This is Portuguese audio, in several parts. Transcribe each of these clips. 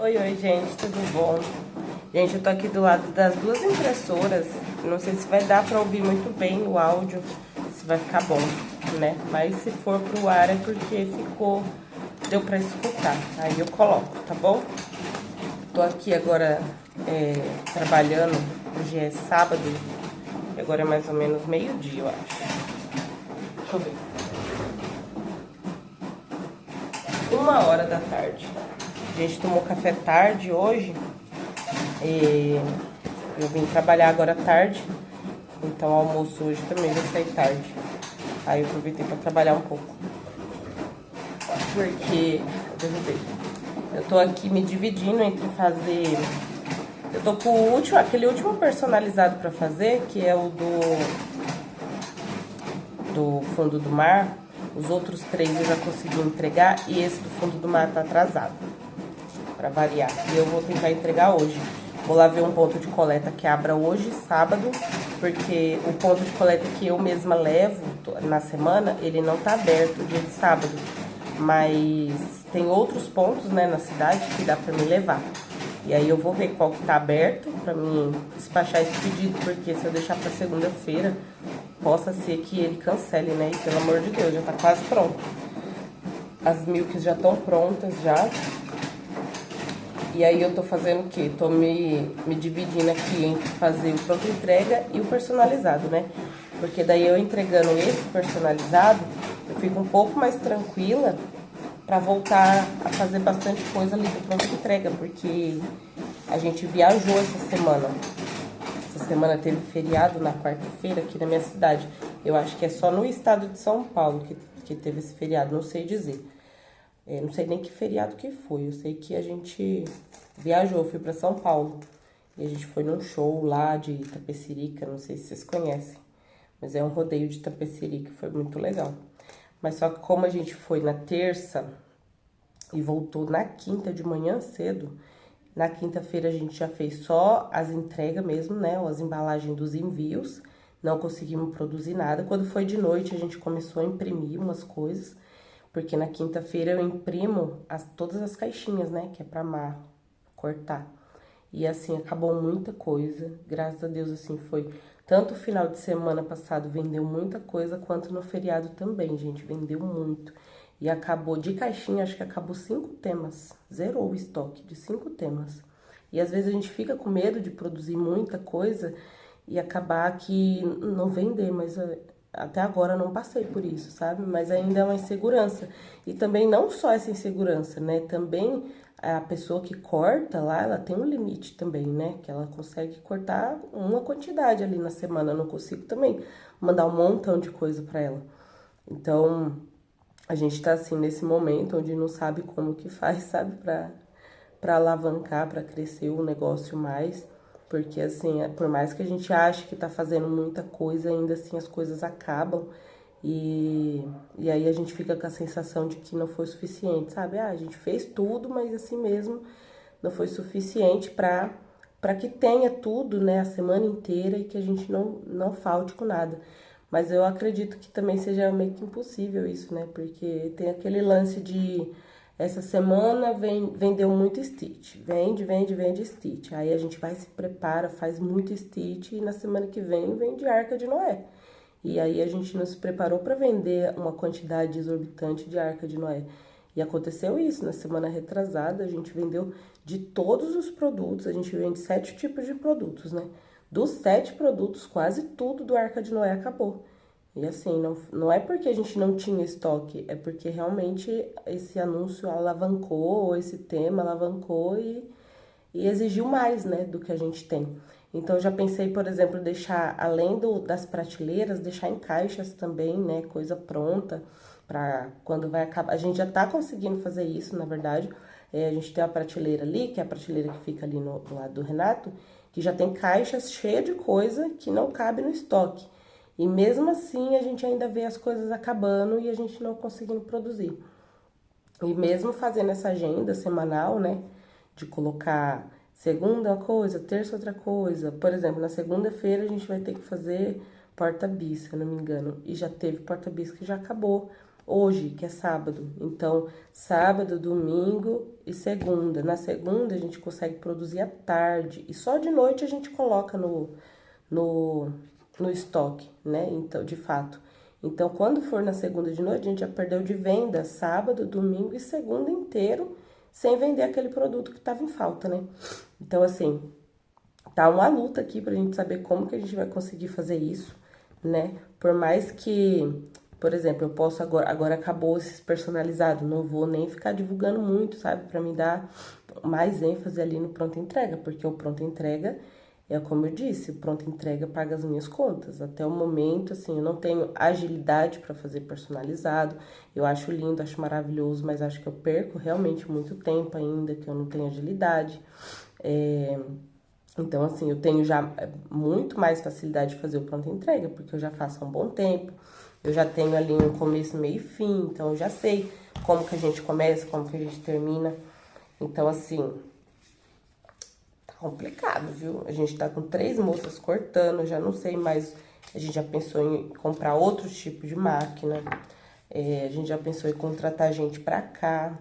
Oi, oi, gente, tudo bom? Gente, eu tô aqui do lado das duas impressoras. Não sei se vai dar pra ouvir muito bem o áudio, se vai ficar bom, né? Mas se for pro ar é porque deu pra escutar. Aí eu coloco, tá bom? Tô aqui agora trabalhando, hoje é sábado, e agora é mais ou menos meio-dia, eu acho. Deixa eu ver. 1h da tarde. A gente tomou café tarde hoje e eu vim trabalhar agora à tarde, então o almoço hoje também vai sair tarde. Aí eu aproveitei para trabalhar um pouco, porque eu tô aqui me dividindo entre fazer. Eu tô com aquele último personalizado para fazer, que é o do fundo do mar. Os outros 3 eu já consegui entregar e esse do fundo do mar tá atrasado, para variar. E eu vou tentar entregar hoje. Vou lá ver um ponto de coleta que abra hoje, sábado, porque o ponto de coleta que eu mesma levo na semana, ele não tá aberto dia de sábado. Mas tem outros pontos, né, na cidade que dá pra me levar. E aí eu vou ver qual que tá aberto pra mim despachar esse pedido, porque se eu deixar pra segunda-feira, possa ser que ele cancele, né? E pelo amor de Deus, já tá quase pronto. As milks já estão prontas já. E aí eu tô fazendo o quê? Tô me dividindo aqui entre fazer o pronto entrega e o personalizado, né? Porque daí eu entregando esse personalizado, eu fico um pouco mais tranquila pra voltar a fazer bastante coisa ali do pronto entrega, porque a gente viajou essa semana. Essa semana teve feriado na quarta-feira aqui na minha cidade. Eu acho que é só no estado de São Paulo que teve esse feriado, não sei dizer. Não sei nem que feriado que foi. Eu sei que a gente viajou, fui pra São Paulo. E a gente foi num show lá de Itapecerica, não sei se vocês conhecem. Mas é um rodeio de Itapecerica, foi muito legal. Mas só que como a gente foi na terça e voltou na quinta de manhã cedo, na quinta-feira a gente já fez só as entregas mesmo, né? As embalagens dos envios. Não conseguimos produzir nada. Quando foi de noite, a gente começou a imprimir umas coisas. Porque na quinta-feira eu imprimo todas as caixinhas, né? Que é pra amar, cortar. E assim, acabou muita coisa. Graças a Deus, assim, foi... Tanto o final de semana passado vendeu muita coisa, quanto no feriado também, gente. Vendeu muito. E acabou, de caixinha, acho que acabou 5 temas. Zerou o estoque de 5 temas. E às vezes a gente fica com medo de produzir muita coisa e acabar que não vender, mas... Até agora eu não passei por isso, sabe? Mas ainda é uma insegurança. E também não só essa insegurança, né? Também a pessoa que corta lá, ela tem um limite também, né? Que ela consegue cortar uma quantidade ali na semana. Eu não consigo também mandar um montão de coisa pra ela. Então, a gente tá assim nesse momento onde não sabe como que faz, sabe? Pra alavancar, pra crescer o negócio mais. Porque, assim, por mais que a gente ache que tá fazendo muita coisa, ainda assim as coisas acabam. E aí a gente fica com a sensação de que não foi suficiente, sabe? Ah, a gente fez tudo, mas assim mesmo não foi suficiente pra que tenha tudo, né, a semana inteira e que a gente não falte com nada. Mas eu acredito que também seja meio que impossível isso, né? Porque tem aquele lance de... Essa semana vendeu muito Stitch. Vende Stitch. Aí a gente vai, se prepara, faz muito Stitch e na semana que vende Arca de Noé. E aí a gente não se preparou para vender uma quantidade exorbitante de Arca de Noé. E aconteceu isso, na semana retrasada a gente vendeu de todos os produtos, a gente vende 7 tipos de produtos, né? Dos 7 produtos, quase tudo do Arca de Noé acabou. E assim, não é porque a gente não tinha estoque, é porque realmente esse anúncio alavancou, esse tema alavancou e exigiu mais, né, do que a gente tem. Então, eu já pensei, por exemplo, deixar, além das prateleiras, deixar em caixas também, né, coisa pronta, para quando vai acabar. A gente já tá conseguindo fazer isso, na verdade. A gente tem a prateleira ali, que é a prateleira que fica ali do lado do Renato, que já tem caixas cheias de coisa que não cabe no estoque. E mesmo assim, a gente ainda vê as coisas acabando e a gente não conseguindo produzir. E mesmo fazendo essa agenda semanal, né, de colocar segunda uma coisa, terça outra coisa. Por exemplo, na segunda-feira a gente vai ter que fazer porta-bis, se eu não me engano. E já teve porta-bis que já acabou. hoje, que é sábado. Então, sábado, domingo e segunda. Na segunda, a gente consegue produzir à tarde. E só de noite a gente coloca no, no estoque, né? Então, de fato. Então, quando for na segunda de noite, a gente já perdeu de venda sábado, domingo e segunda inteiro, sem vender aquele produto que estava em falta, né? Então, assim, tá uma luta aqui pra gente saber como que a gente vai conseguir fazer isso, né? Por mais que, por exemplo, eu posso agora acabou esses personalizados, não vou nem ficar divulgando muito, sabe? Pra me dar mais ênfase ali no pronto entrega, porque o pronto entrega é como eu disse, o pronto entrega paga as minhas contas. Até o momento, assim, eu não tenho agilidade para fazer personalizado. Eu acho lindo, acho maravilhoso, mas acho que eu perco realmente muito tempo ainda, que eu não tenho agilidade. Então, assim, eu tenho já muito mais facilidade de fazer o pronto entrega, porque eu já faço há um bom tempo. Eu já tenho ali um começo, meio e fim, então eu já sei como que a gente começa, como que a gente termina. Então, assim, tá complicado, viu? A gente tá com 3 moças cortando, eu já não sei mais. A gente já pensou em comprar outro tipo de máquina. A gente já pensou em contratar gente pra cá,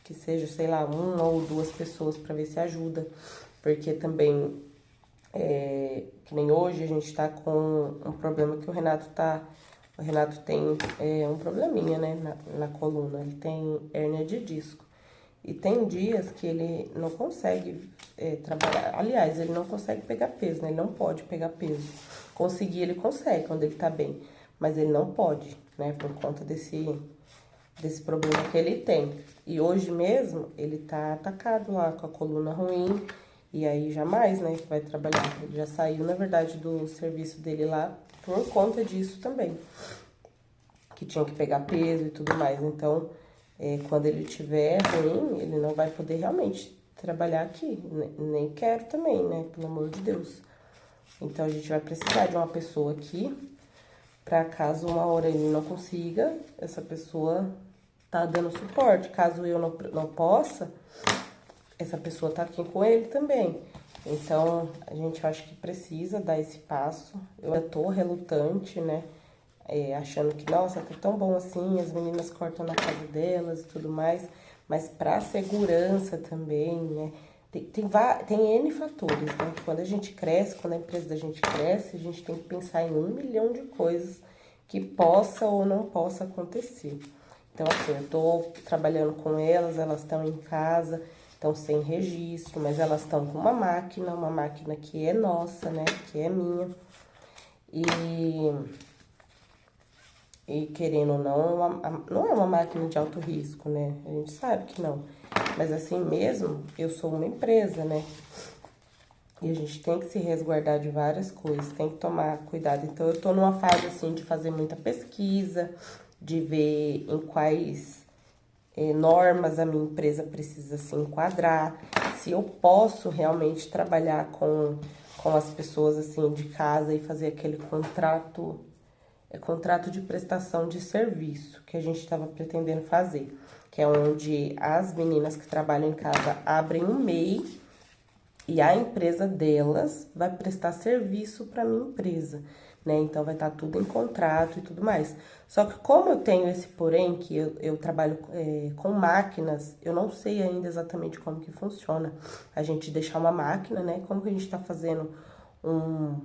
que seja, sei lá, 1 ou 2 pessoas pra ver se ajuda. Porque também, que nem hoje, a gente tá com um problema que o Renato tá. O Renato tem um probleminha, né, na coluna. Ele tem hérnia de disco. E tem dias que ele não consegue trabalhar. Aliás, ele não consegue pegar peso, né? Ele não pode pegar peso. Conseguir, ele consegue quando ele tá bem. Mas ele não pode, né? Por conta desse problema que ele tem. E hoje mesmo, ele tá atacado lá com a coluna ruim. E aí, jamais, né, que vai trabalhar. Ele já saiu, na verdade, do serviço dele lá por conta disso também. Que tinha que pegar peso e tudo mais. Então, quando ele tiver ruim, ele não vai poder realmente trabalhar aqui. Nem quero também, né? Pelo amor de Deus. Então, a gente vai precisar de uma pessoa aqui, pra caso uma hora ele não consiga, essa pessoa tá dando suporte. Caso eu não possa, essa pessoa tá aqui com ele também. Então, a gente acha que precisa dar esse passo. Eu tô relutante, né? Achando que, nossa, tá tão bom assim, as meninas cortam na casa delas e tudo mais, mas pra segurança também, né? Tem N fatores, né? Quando a gente cresce, quando a empresa da gente cresce, a gente tem que pensar em 1 milhão de coisas que possa ou não possa acontecer. Então, assim, eu tô trabalhando com elas estão em casa, estão sem registro, mas elas estão com uma máquina que é nossa, né? Que é minha. E querendo ou não, não é uma máquina de alto risco, né? A gente sabe que não. Mas assim mesmo, eu sou uma empresa, né? E a gente tem que se resguardar de várias coisas, tem que tomar cuidado. Então, eu tô numa fase, assim, de fazer muita pesquisa, de ver em quais normas a minha empresa precisa se enquadrar, se eu posso realmente trabalhar com as pessoas, assim, de casa e fazer aquele contrato de prestação de serviço que a gente estava pretendendo fazer, que é onde as meninas que trabalham em casa abrem um MEI e a empresa delas vai prestar serviço para minha empresa, né? Então vai estar tudo em contrato e tudo mais. Só que como eu tenho esse porém, que eu trabalho com máquinas, eu não sei ainda exatamente como que funciona. A gente deixar uma máquina, né? Como que a gente está fazendo um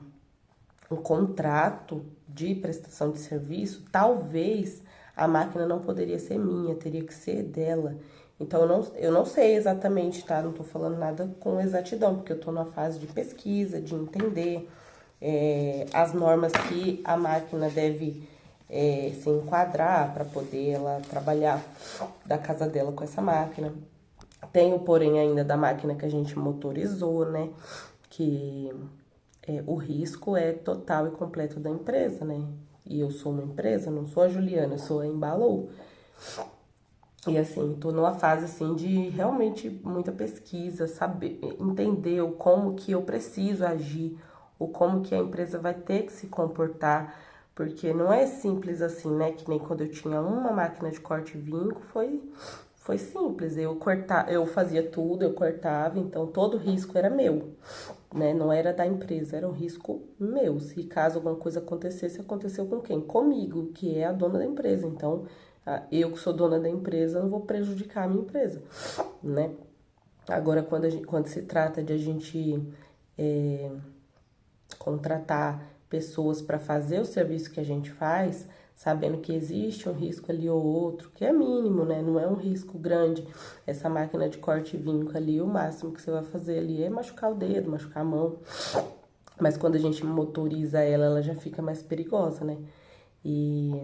contrato de prestação de serviço, talvez a máquina não poderia ser minha, teria que ser dela. Então, eu não sei exatamente, tá? Não tô falando nada com exatidão, porque eu tô numa fase de pesquisa, de entender as normas que a máquina deve se enquadrar para poder ela trabalhar da casa dela com essa máquina. Tem o porém ainda da máquina que a gente motorizou, né? Que o risco é total e completo da empresa, né? E eu sou uma empresa, não sou a Juliana, eu sou a Embalou. E assim, tô numa fase assim de realmente muita pesquisa, saber, entender o como que eu preciso agir, o como que a empresa vai ter que se comportar, porque não é simples assim, né? Que nem quando eu tinha uma máquina de corte e vinco, foi simples. Eu fazia tudo, eu cortava, então todo o risco era meu, né? Não era da empresa, era um risco meu. Se caso alguma coisa acontecesse, aconteceu com quem? Comigo, que é a dona da empresa. Então, tá? Eu que sou dona da empresa, não vou prejudicar a minha empresa, né? Agora, quando se trata de a gente contratar pessoas para fazer o serviço que a gente faz, sabendo que existe um risco ali ou outro, que é mínimo, né? Não é um risco grande. Essa máquina de corte e vinco ali, o máximo que você vai fazer ali é machucar o dedo, machucar a mão. Mas quando a gente motoriza ela, ela já fica mais perigosa, né? E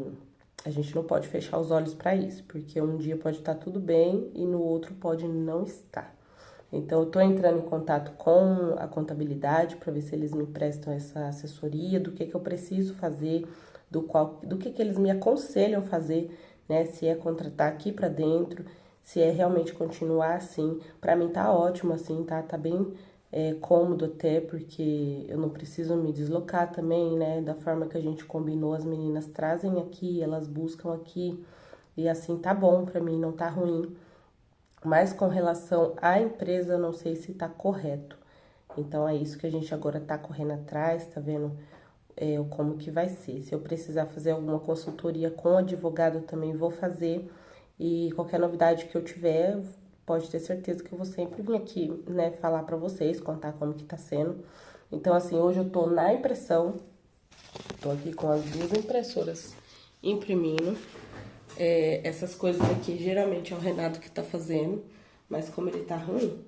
a gente não pode fechar os olhos para isso, porque um dia pode estar tudo bem e no outro pode não estar. Então, eu tô entrando em contato com a contabilidade para ver se eles me prestam essa assessoria, do que eu preciso fazer, do que eles me aconselham fazer, né? Se é contratar aqui para dentro, se é realmente continuar assim. Para mim tá ótimo assim, tá? Tá bem cômodo até, porque eu não preciso me deslocar também, né? Da forma que a gente combinou, as meninas trazem aqui, elas buscam aqui, e assim tá bom para mim, não tá ruim. Mas com relação à empresa, eu não sei se tá correto. Então, é isso que a gente agora tá correndo atrás, tá vendo como que vai ser. Se eu precisar fazer alguma consultoria com o advogado, eu também vou fazer. E qualquer novidade que eu tiver, pode ter certeza que eu vou sempre vir aqui, né, falar pra vocês, contar como que tá sendo. Então, assim, hoje eu tô na impressão, tô aqui com as duas impressoras imprimindo. Essas coisas aqui, geralmente é o Renato que tá fazendo, mas como ele tá ruim,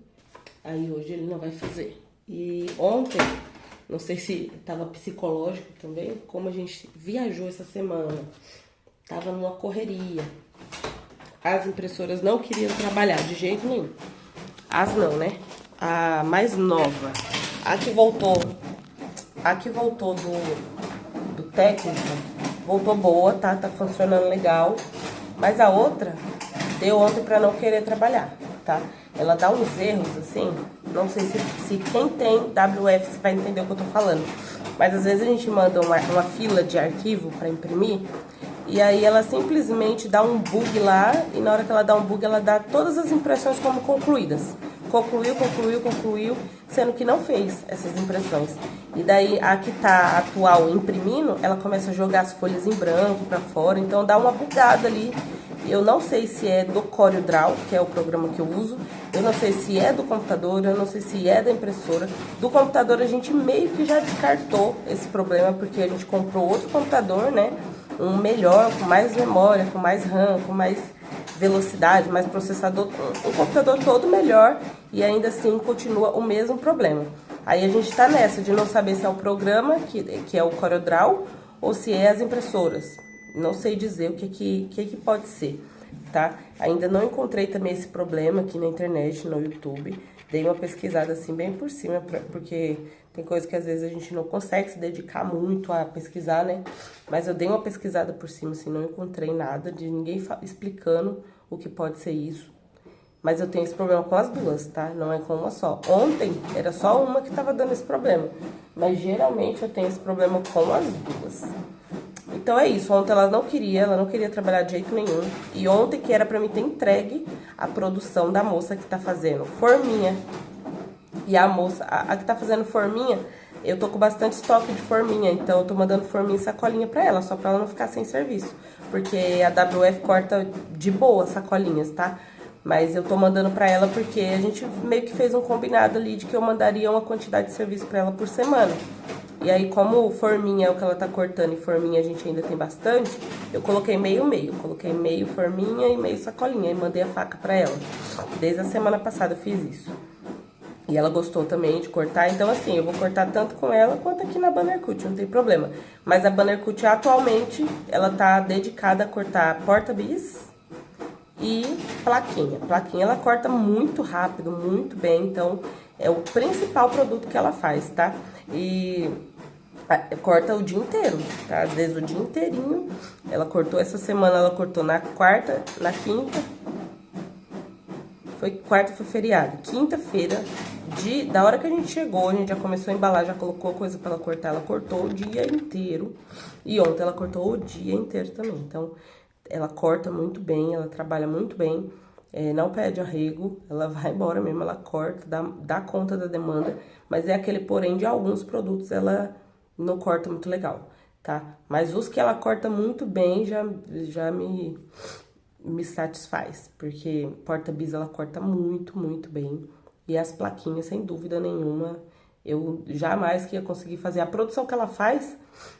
aí hoje ele não vai fazer. E ontem, não sei se tava psicológico também, como a gente viajou essa semana, tava numa correria. As impressoras não queriam trabalhar de jeito nenhum. As não, né? A mais nova, a que voltou do técnico, voltou boa, tá? Tá funcionando legal. Mas a outra deu ontem pra não querer trabalhar, tá? Ela dá uns erros, assim, não sei se quem tem WF vai entender o que eu tô falando. Mas às vezes a gente manda uma fila de arquivo pra imprimir, e aí ela simplesmente dá um bug lá, e na hora que ela dá um bug, ela dá todas as impressões como concluídas. Concluiu, sendo que não fez essas impressões. E daí a que tá atual imprimindo, ela começa a jogar as folhas em branco pra fora, então dá uma bugada ali. Eu não sei se é do CorelDRAW, que é o programa que eu uso, eu não sei se é do computador, eu não sei se é da impressora. Do computador a gente meio que já descartou esse problema, porque a gente comprou outro computador, né? Um melhor, com mais memória, com mais RAM, com mais velocidade, mais processador, um computador todo melhor, e ainda assim continua o mesmo problema. Aí a gente tá nessa de não saber se é o programa, que é o CorelDRAW, ou se é as impressoras. Não sei dizer o que pode ser, tá? Ainda não encontrei também esse problema aqui na internet, no YouTube. Dei uma pesquisada assim bem por cima, porque tem coisa que às vezes a gente não consegue se dedicar muito a pesquisar, né? Mas eu dei uma pesquisada por cima, assim, não encontrei nada de ninguém explicando o que pode ser isso. Mas eu tenho esse problema com as duas, tá? Não é com uma só. Ontem era só uma que tava dando esse problema, mas geralmente eu tenho esse problema com as duas. Então é isso, ontem ela não queria trabalhar de jeito nenhum. E ontem que era pra mim ter entregue a produção da moça que tá fazendo forminha. E a moça, a que tá fazendo forminha, eu tô com bastante estoque de forminha, então eu tô mandando forminha e sacolinha pra ela, só pra ela não ficar sem serviço. Porque a WF corta de boa sacolinhas, tá? Mas eu tô mandando pra ela porque a gente meio que fez um combinado ali de que eu mandaria uma quantidade de serviço pra ela por semana. E aí, como forminha é o que ela tá cortando e forminha a gente ainda tem bastante, eu coloquei meio. Coloquei meio forminha e meio sacolinha e mandei a faca pra ela. Desde a semana passada eu fiz isso. E ela gostou também de cortar, então assim, eu vou cortar tanto com ela quanto aqui na Banner Cut, não tem problema. Mas a Banner Cut atualmente, ela tá dedicada a cortar porta-bis e plaquinha. Plaquinha ela corta muito rápido, muito bem, então é o principal produto que ela faz, tá? E corta o dia inteiro, tá? Às vezes o dia inteirinho. Ela cortou essa semana, ela cortou na quarta, na quinta. Quarta foi feriado. Quinta-feira, da hora que a gente chegou, a gente já começou a embalar, já colocou coisa pra ela cortar. Ela cortou o dia inteiro. E ontem ela cortou o dia inteiro também. Então, ela corta muito bem, ela trabalha muito bem. Não pede arrego, ela vai embora mesmo, ela corta, dá conta da demanda. Mas é aquele porém de alguns produtos, ela não corta muito legal, tá? Mas os que ela corta muito bem, já me me satisfaz, porque porta-bis ela corta muito, muito bem. E as plaquinhas, sem dúvida nenhuma, eu jamais que ia conseguir fazer. A produção que ela faz,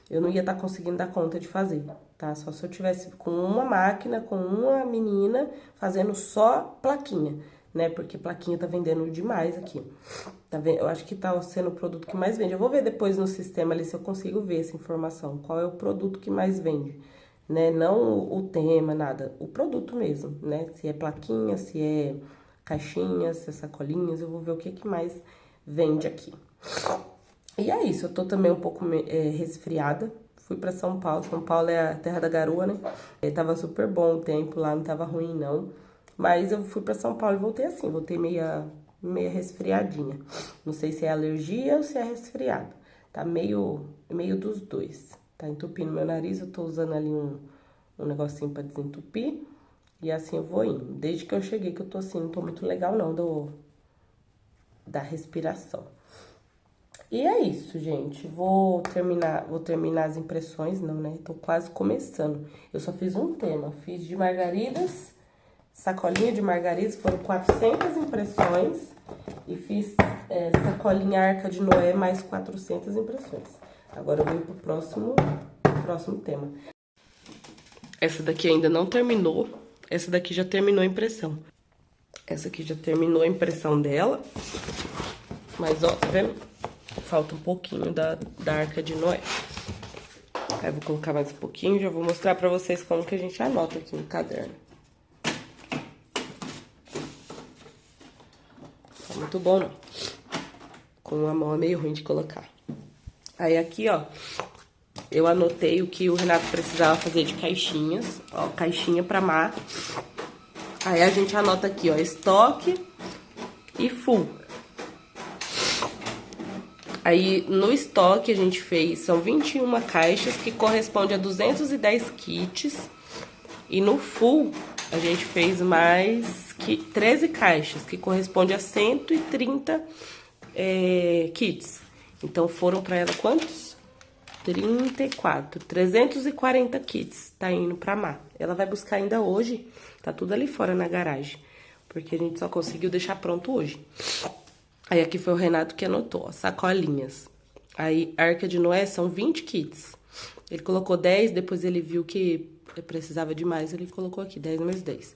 eu não ia estar conseguindo dar conta de fazer, tá? Só se eu tivesse com uma máquina, com uma menina, fazendo só plaquinha, né? Porque plaquinha tá vendendo demais aqui. Tá vendo? Eu acho que tá sendo o produto que mais vende. Eu vou ver depois no sistema ali se eu consigo ver essa informação. Qual é o produto que mais vende, né? Não o tema, nada. O produto mesmo, né? Se é plaquinha, se é caixinhas, se é sacolinhas, eu vou ver o que mais vende aqui. E é isso, eu tô também um pouco resfriada. Fui pra São Paulo. São Paulo é a terra da garoa, né? Tava super bom o tempo lá, não tava ruim, não. Mas eu fui pra São Paulo e voltei assim, voltei meia resfriadinha. Não sei se é alergia ou se é resfriado. Tá meio dos dois. Tá entupindo meu nariz, eu tô usando ali um negocinho pra desentupir. E assim eu vou indo. Desde que eu cheguei que eu tô assim, não tô muito legal não da respiração. E é isso, gente. Vou terminar as impressões, não, né? Tô quase começando. Eu só fiz um tema. Fiz de margaridas, sacolinha de margaridas, foram 400 impressões. E fiz sacolinha Arca de Noé, mais 400 impressões. Agora eu vou pro próximo tema. Essa daqui ainda não terminou. Essa daqui já terminou a impressão. Essa aqui já terminou a impressão dela. Mas, ó, tá vendo? Falta um pouquinho da Arca de Noé. Aí eu vou colocar mais um pouquinho e já vou mostrar pra vocês como que a gente anota aqui no caderno. Tá muito bom, não. Com a mão é meio ruim de colocar. Aí aqui, ó, eu anotei o que o Renato precisava fazer de caixinhas. Ó, caixinha pra mar. Aí a gente anota aqui, ó, estoque e full. Aí, no estoque, a gente fez, são 21 caixas, que corresponde a 210 kits. E no full, a gente fez mais 13 caixas, que corresponde a 130 kits. Então, foram pra ela quantos? 34, 340 kits tá indo pra Má. Ela vai buscar ainda hoje, tá tudo ali fora na garagem, porque a gente só conseguiu deixar pronto hoje. Aí aqui foi o Renato que anotou, ó, sacolinhas. Aí, Arca de Noé são 20 kits. Ele colocou 10, depois ele viu que precisava de mais, ele colocou aqui, 10 mais 10.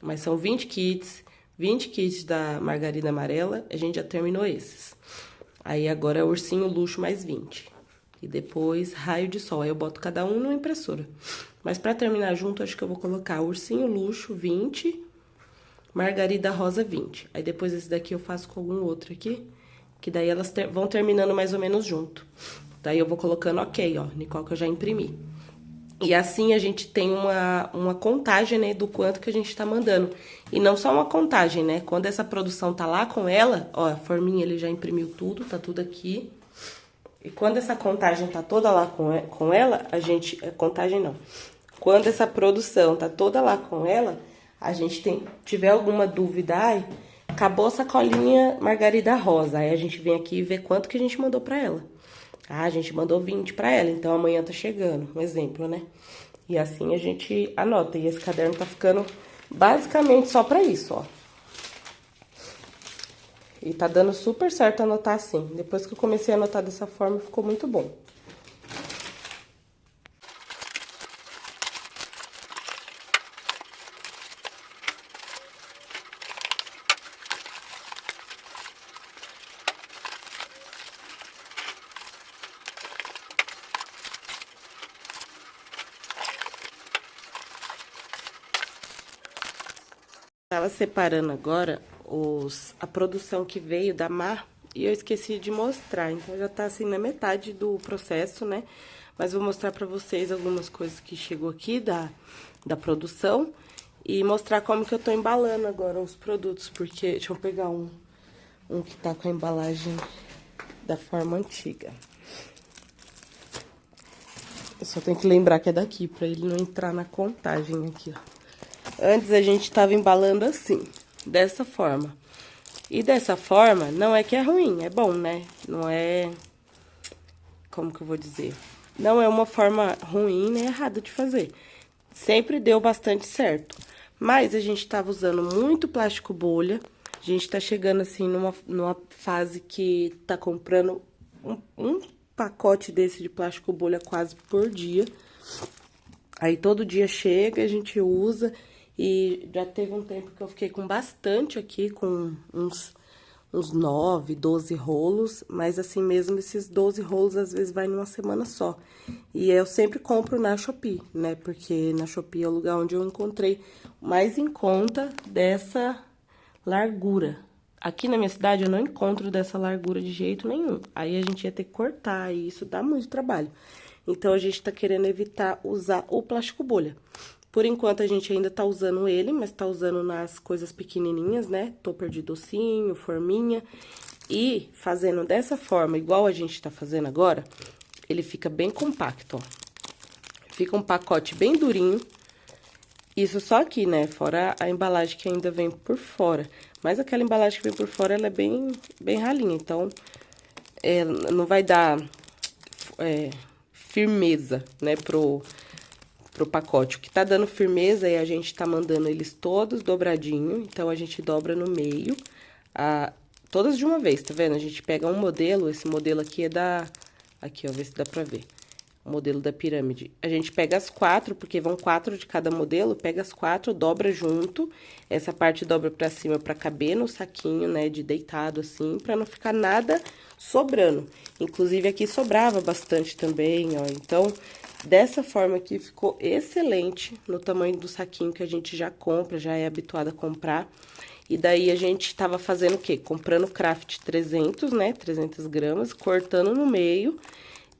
Mas são 20 kits da margarida amarela, a gente já terminou esses. Aí agora é ursinho luxo mais 20. E depois raio de sol, aí eu boto cada um numa impressora. Mas pra terminar junto, acho que eu vou colocar ursinho luxo 20... margarida rosa 20. Aí depois esse daqui eu faço com algum outro aqui, que daí elas vão terminando mais ou menos junto. Daí eu vou colocando ok, ó, Nicole, que eu já imprimi. E assim a gente tem uma contagem, né, do quanto que a gente tá mandando. E não só uma contagem, né, quando essa produção tá lá com ela, ó, a forminha ele já imprimiu tudo, tá tudo aqui. E quando essa contagem tá toda lá com ela, a gente... contagem não. Quando essa produção tá toda lá com ela... a gente tiver alguma dúvida, ai, acabou a sacolinha margarida rosa. Aí a gente vem aqui e vê quanto que a gente mandou pra ela. Ah, a gente mandou 20 pra ela, então amanhã tá chegando, um exemplo, né? E assim a gente anota. E esse caderno tá ficando basicamente só pra isso, ó. E tá dando super certo anotar assim. Depois que eu comecei a anotar dessa forma, ficou muito bom. Tava separando agora a produção que veio da Mar e eu esqueci de mostrar, então já tá assim na metade do processo, né? Mas vou mostrar pra vocês algumas coisas que chegou aqui da produção e mostrar como que eu tô embalando agora os produtos, porque deixa eu pegar um que tá com a embalagem da forma antiga. Eu só tenho que lembrar que é daqui, pra ele não entrar na contagem aqui, ó. Antes a gente tava embalando assim, dessa forma. E dessa forma, não é que é ruim, é bom, né? Não é... como que eu vou dizer? Não é uma forma ruim nem errada de fazer. Sempre deu bastante certo. Mas a gente tava usando muito plástico bolha. A gente tá chegando, assim, numa fase que tá comprando um pacote desse de plástico bolha quase por dia. Aí todo dia chega, a gente usa. E já teve um tempo que eu fiquei com bastante aqui, com uns 9, 12 rolos, mas assim mesmo, esses 12 rolos às vezes vai numa semana só. E eu sempre compro na Shopee, né? Porque na Shopee é o lugar onde eu encontrei mais em conta dessa largura. Aqui na minha cidade eu não encontro dessa largura de jeito nenhum. Aí a gente ia ter que cortar e isso dá muito trabalho. Então a gente tá querendo evitar usar o plástico bolha. Por enquanto, a gente ainda tá usando ele, mas tá usando nas coisas pequenininhas, né? Topper de docinho, forminha. E fazendo dessa forma, igual a gente tá fazendo agora, ele fica bem compacto, ó. Fica um pacote bem durinho. Isso só aqui, né? Fora a embalagem que ainda vem por fora. Mas aquela embalagem que vem por fora, ela é bem ralinha. Então, não vai dar firmeza, né? Pro pacote. O que tá dando firmeza é a gente tá mandando eles todos dobradinho, então a gente dobra no meio, todas de uma vez, tá vendo? A gente pega um modelo, esse modelo aqui é aqui, ó, vê se dá pra ver, o modelo da pirâmide. A gente pega as 4, porque vão 4 de cada modelo, pega as 4, dobra junto, essa parte dobra pra cima pra caber no saquinho, né, de deitado assim, pra não ficar nada sobrando. Inclusive aqui sobrava bastante também, ó, então... Dessa forma aqui, ficou excelente no tamanho do saquinho que a gente já compra, já é habituado a comprar. E daí, a gente tava fazendo o quê? Comprando Kraft 300, né? 300 gramas, cortando no meio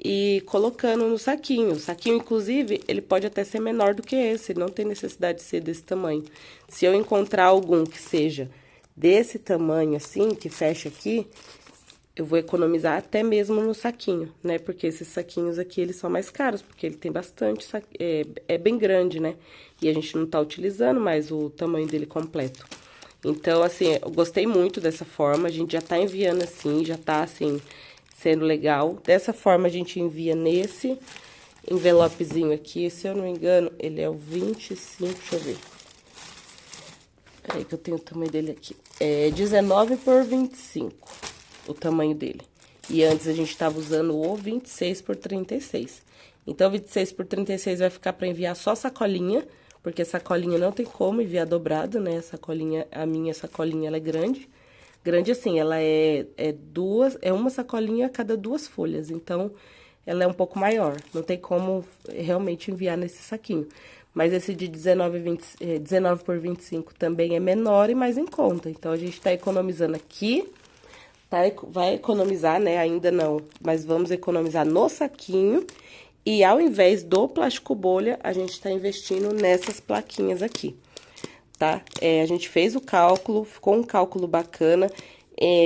e colocando no saquinho. O saquinho, inclusive, ele pode até ser menor do que esse, não tem necessidade de ser desse tamanho. Se eu encontrar algum que seja desse tamanho, assim, que fecha aqui... Eu vou economizar até mesmo no saquinho, né? Porque esses saquinhos aqui, eles são mais caros, porque ele tem bastante, é bem grande, né? E a gente não tá utilizando mais o tamanho dele completo. Então, assim, eu gostei muito dessa forma, a gente já tá enviando assim, já tá, assim, sendo legal. Dessa forma, a gente envia nesse envelopezinho aqui, se eu não me engano, ele é o 25, deixa eu ver. Peraí que eu tenho o tamanho dele aqui. É 19 por 25. O tamanho dele. E antes a gente tava usando o 26 por 36. Então, 26 por 36 vai ficar para enviar só sacolinha, porque sacolinha não tem como enviar dobrado, né? A minha sacolinha, ela é grande. Grande assim, ela é uma sacolinha a cada 2 folhas. Então, ela é um pouco maior. Não tem como realmente enviar nesse saquinho. Mas esse de 19 por 25 também é menor e mais em conta. Então, a gente tá economizando aqui... Vai economizar, né? Ainda não, mas vamos economizar no saquinho. E ao invés do plástico bolha, a gente tá investindo nessas plaquinhas aqui, tá? A gente fez o cálculo, ficou um cálculo bacana,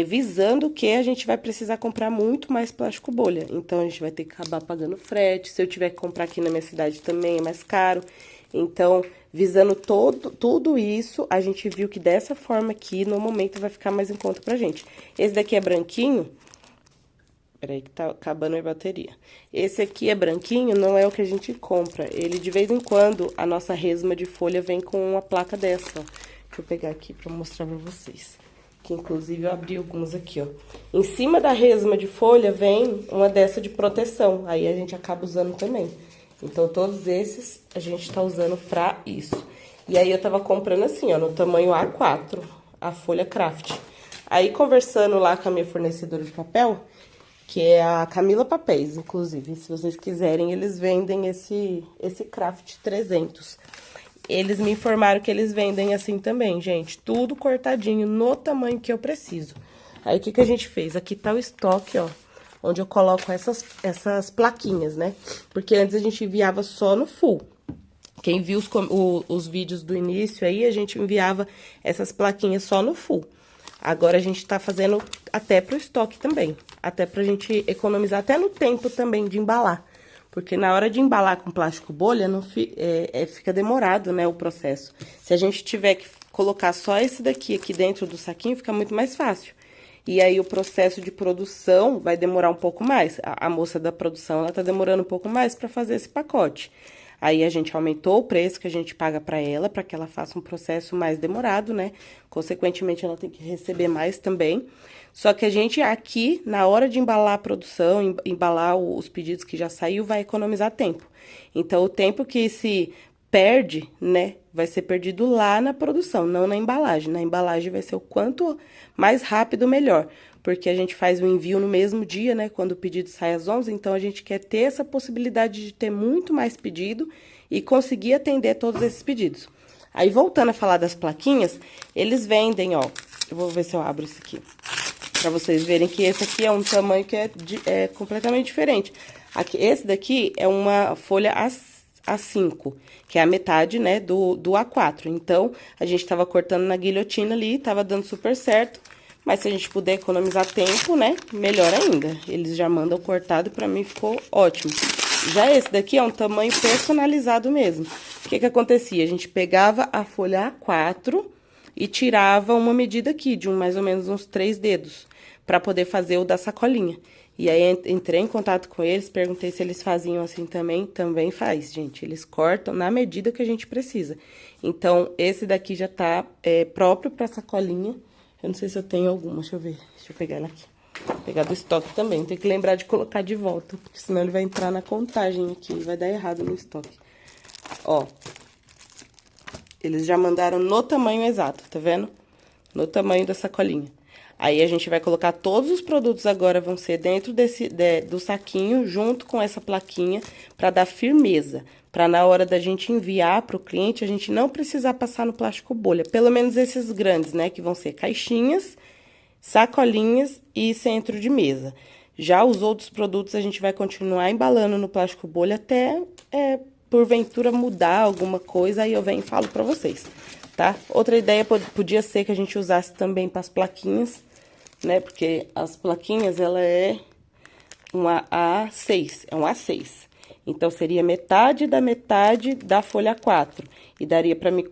visando que a gente vai precisar comprar muito mais plástico bolha. Então, a gente vai ter que acabar pagando frete. Se eu tiver que comprar aqui na minha cidade também é mais caro. Então, visando tudo isso, a gente viu que dessa forma aqui, no momento, vai ficar mais em conta pra gente. Esse daqui é branquinho. Peraí que tá acabando a minha bateria. Esse aqui é branquinho, não é o que a gente compra. Ele, de vez em quando, a nossa resma de folha vem com uma placa dessa, ó. Deixa eu pegar aqui pra mostrar pra vocês. Que, inclusive, eu abri alguns aqui, ó. Em cima da resma de folha vem uma dessa de proteção. Aí, a gente acaba usando também. Então, todos esses a gente tá usando pra isso. E aí, eu tava comprando assim, ó, no tamanho A4, a folha Kraft. Aí, conversando lá com a minha fornecedora de papel, que é a Camila Papéis, inclusive. Se vocês quiserem, eles vendem esse Kraft 300. Eles me informaram que eles vendem assim também, gente. Tudo cortadinho, no tamanho que eu preciso. Aí, o que a gente fez? Aqui tá o estoque, ó. Onde eu coloco essas plaquinhas, né? Porque antes a gente enviava só no full. Quem viu os vídeos do início aí, a gente enviava essas plaquinhas só no full. Agora, a gente tá fazendo até pro estoque também. Até pra gente economizar até no tempo também de embalar. Porque na hora de embalar com plástico bolha, não fica demorado, né, o processo. Se a gente tiver que colocar só esse daqui aqui dentro do saquinho, fica muito mais fácil. E aí, o processo de produção vai demorar um pouco mais. A moça da produção, ela tá demorando um pouco mais pra fazer esse pacote. Aí a gente aumentou o preço que a gente paga para que ela faça um processo mais demorado, né? Consequentemente, ela tem que receber mais também. Só que a gente aqui, na hora de embalar a produção, embalar os pedidos que já saiu, vai economizar tempo. Então, o tempo que se perde, né, vai ser perdido lá na produção, não na embalagem. Na embalagem vai ser o quanto mais rápido, melhor. Porque a gente faz o envio no mesmo dia, né, quando o pedido sai às 11, então a gente quer ter essa possibilidade de ter muito mais pedido e conseguir atender todos esses pedidos. Aí, voltando a falar das plaquinhas, eles vendem, ó, eu vou ver se eu abro esse aqui, pra vocês verem que esse aqui é um tamanho que é completamente diferente. Aqui, esse daqui é uma folha A5, que é a metade, né, do A4. Então, a gente tava cortando na guilhotina ali, tava dando super certo. Mas se a gente puder economizar tempo, né, melhor ainda. Eles já mandam cortado e pra mim ficou ótimo. Já esse daqui é um tamanho personalizado mesmo. O que que acontecia? A gente pegava a folha A4 e tirava uma medida aqui, de mais ou menos uns 3 dedos, pra poder fazer o da sacolinha. E aí, entrei em contato com eles, perguntei se eles faziam assim também. Também faz, gente. Eles cortam na medida que a gente precisa. Então, esse daqui já tá próprio pra sacolinha. Eu não sei se eu tenho alguma, deixa eu ver. Deixa eu pegar ela aqui. Vou pegar do estoque também. Tem que lembrar de colocar de volta, porque senão ele vai entrar na contagem aqui. Vai dar errado no estoque. Ó. Eles já mandaram no tamanho exato, tá vendo? No tamanho da sacolinha. Aí, a gente vai colocar todos os produtos agora, vão ser dentro do saquinho, junto com essa plaquinha, pra dar firmeza. Pra na hora da gente enviar pro cliente, a gente não precisar passar no plástico bolha. Pelo menos esses grandes, né? Que vão ser caixinhas, sacolinhas e centro de mesa. Já os outros produtos, a gente vai continuar embalando no plástico bolha até, porventura, mudar alguma coisa. Aí eu venho e falo pra vocês, tá? Outra ideia podia ser que a gente usasse também pras plaquinhas, né? Porque as plaquinhas, ela é uma A6, é um A6. Então, seria metade da folha 4. E daria pra me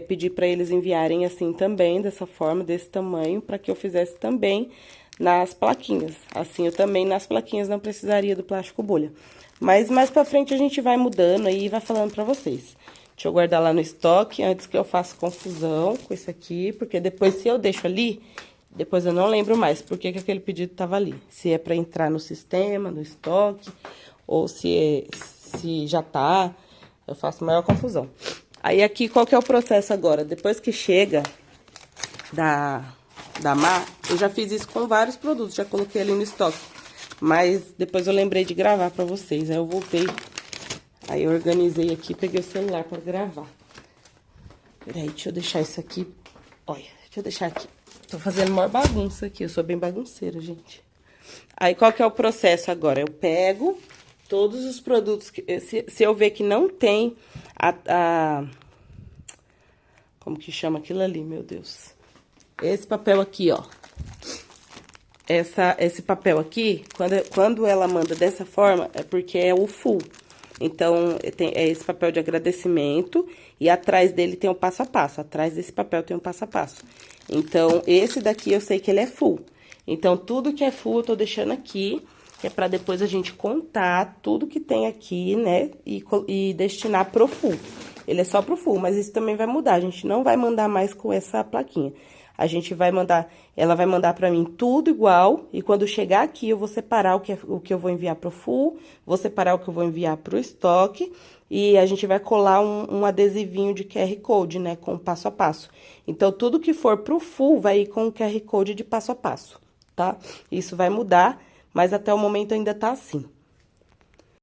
pedir pra eles enviarem assim também, dessa forma, desse tamanho, pra que eu fizesse também nas plaquinhas. Assim, eu também nas plaquinhas não precisaria do plástico bolha. Mas mais pra frente a gente vai mudando aí e vai falando pra vocês. Deixa eu guardar lá no estoque antes que eu faça confusão com esse aqui, porque depois se eu deixo ali, depois eu não lembro mais por que aquele pedido tava ali. Se é pra entrar no sistema, no estoque, ou se já tá, eu faço maior confusão. Aí, aqui, qual que é o processo agora? Depois que chega da Mar, eu já fiz isso com vários produtos, já coloquei ali no estoque. Mas depois eu lembrei de gravar pra vocês, aí eu voltei, aí eu organizei aqui, peguei o celular pra gravar. Peraí, deixa eu deixar isso aqui, olha, deixa eu deixar aqui. Tô fazendo maior bagunça aqui, eu sou bem bagunceira, gente. Aí, qual que é o processo agora? Eu pego todos os produtos, se eu ver que não tem como que chama aquilo ali, meu Deus? Esse papel aqui, ó. Esse papel aqui, quando ela manda dessa forma, é porque é o full. Então, é esse papel de agradecimento e atrás dele tem o passo a passo. Atrás desse papel tem o passo a passo. Então, esse daqui eu sei que ele é full. Então, tudo que é full eu tô deixando aqui, que é pra depois a gente contar tudo que tem aqui, né, e destinar pro full. Ele é só pro full, mas isso também vai mudar, a gente não vai mandar mais com essa plaquinha. A gente vai mandar, ela vai mandar pra mim tudo igual, e quando chegar aqui eu vou separar o que eu vou enviar pro full, vou separar o que eu vou enviar pro estoque, e a gente vai colar um adesivinho de QR Code, né, com passo a passo. Então, tudo que for pro full vai ir com o QR Code de passo a passo, tá? Isso vai mudar, mas até o momento ainda tá assim.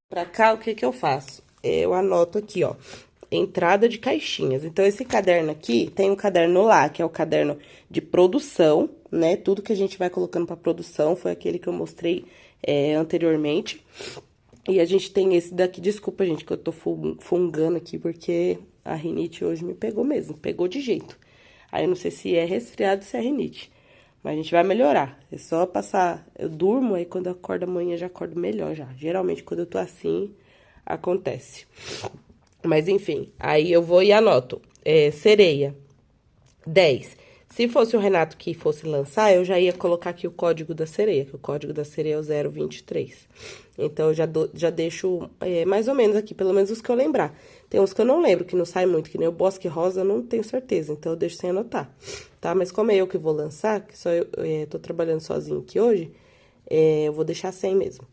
Pra cá, o que que eu faço? Eu anoto aqui, ó, entrada de caixinhas. Então, esse caderno aqui, tem um caderno lá, que é o caderno de produção, né? Tudo que a gente vai colocando pra produção, foi aquele que eu mostrei anteriormente. E a gente tem esse daqui, desculpa, gente, que eu tô fungando aqui, porque a rinite hoje me pegou mesmo, pegou de jeito. Aí, eu não sei se é resfriado ou se é rinite. Mas a gente vai melhorar. É só passar... Eu durmo, aí quando eu acordo amanhã, já acordo melhor já. Geralmente, quando eu tô assim, acontece. Mas, enfim, aí eu vou e anoto. Sereia, 10. Se fosse o Renato que fosse lançar, eu já ia colocar aqui o código da sereia, que o código da sereia é o 023. Então, eu já deixo mais ou menos aqui, pelo menos os que eu lembrar. Tem uns que eu não lembro, que não sai muito, que nem o Bosque Rosa, eu não tenho certeza, então eu deixo sem anotar, tá? Mas como é eu que vou lançar, que só eu tô trabalhando sozinho aqui hoje, eu vou deixar 100 mesmo.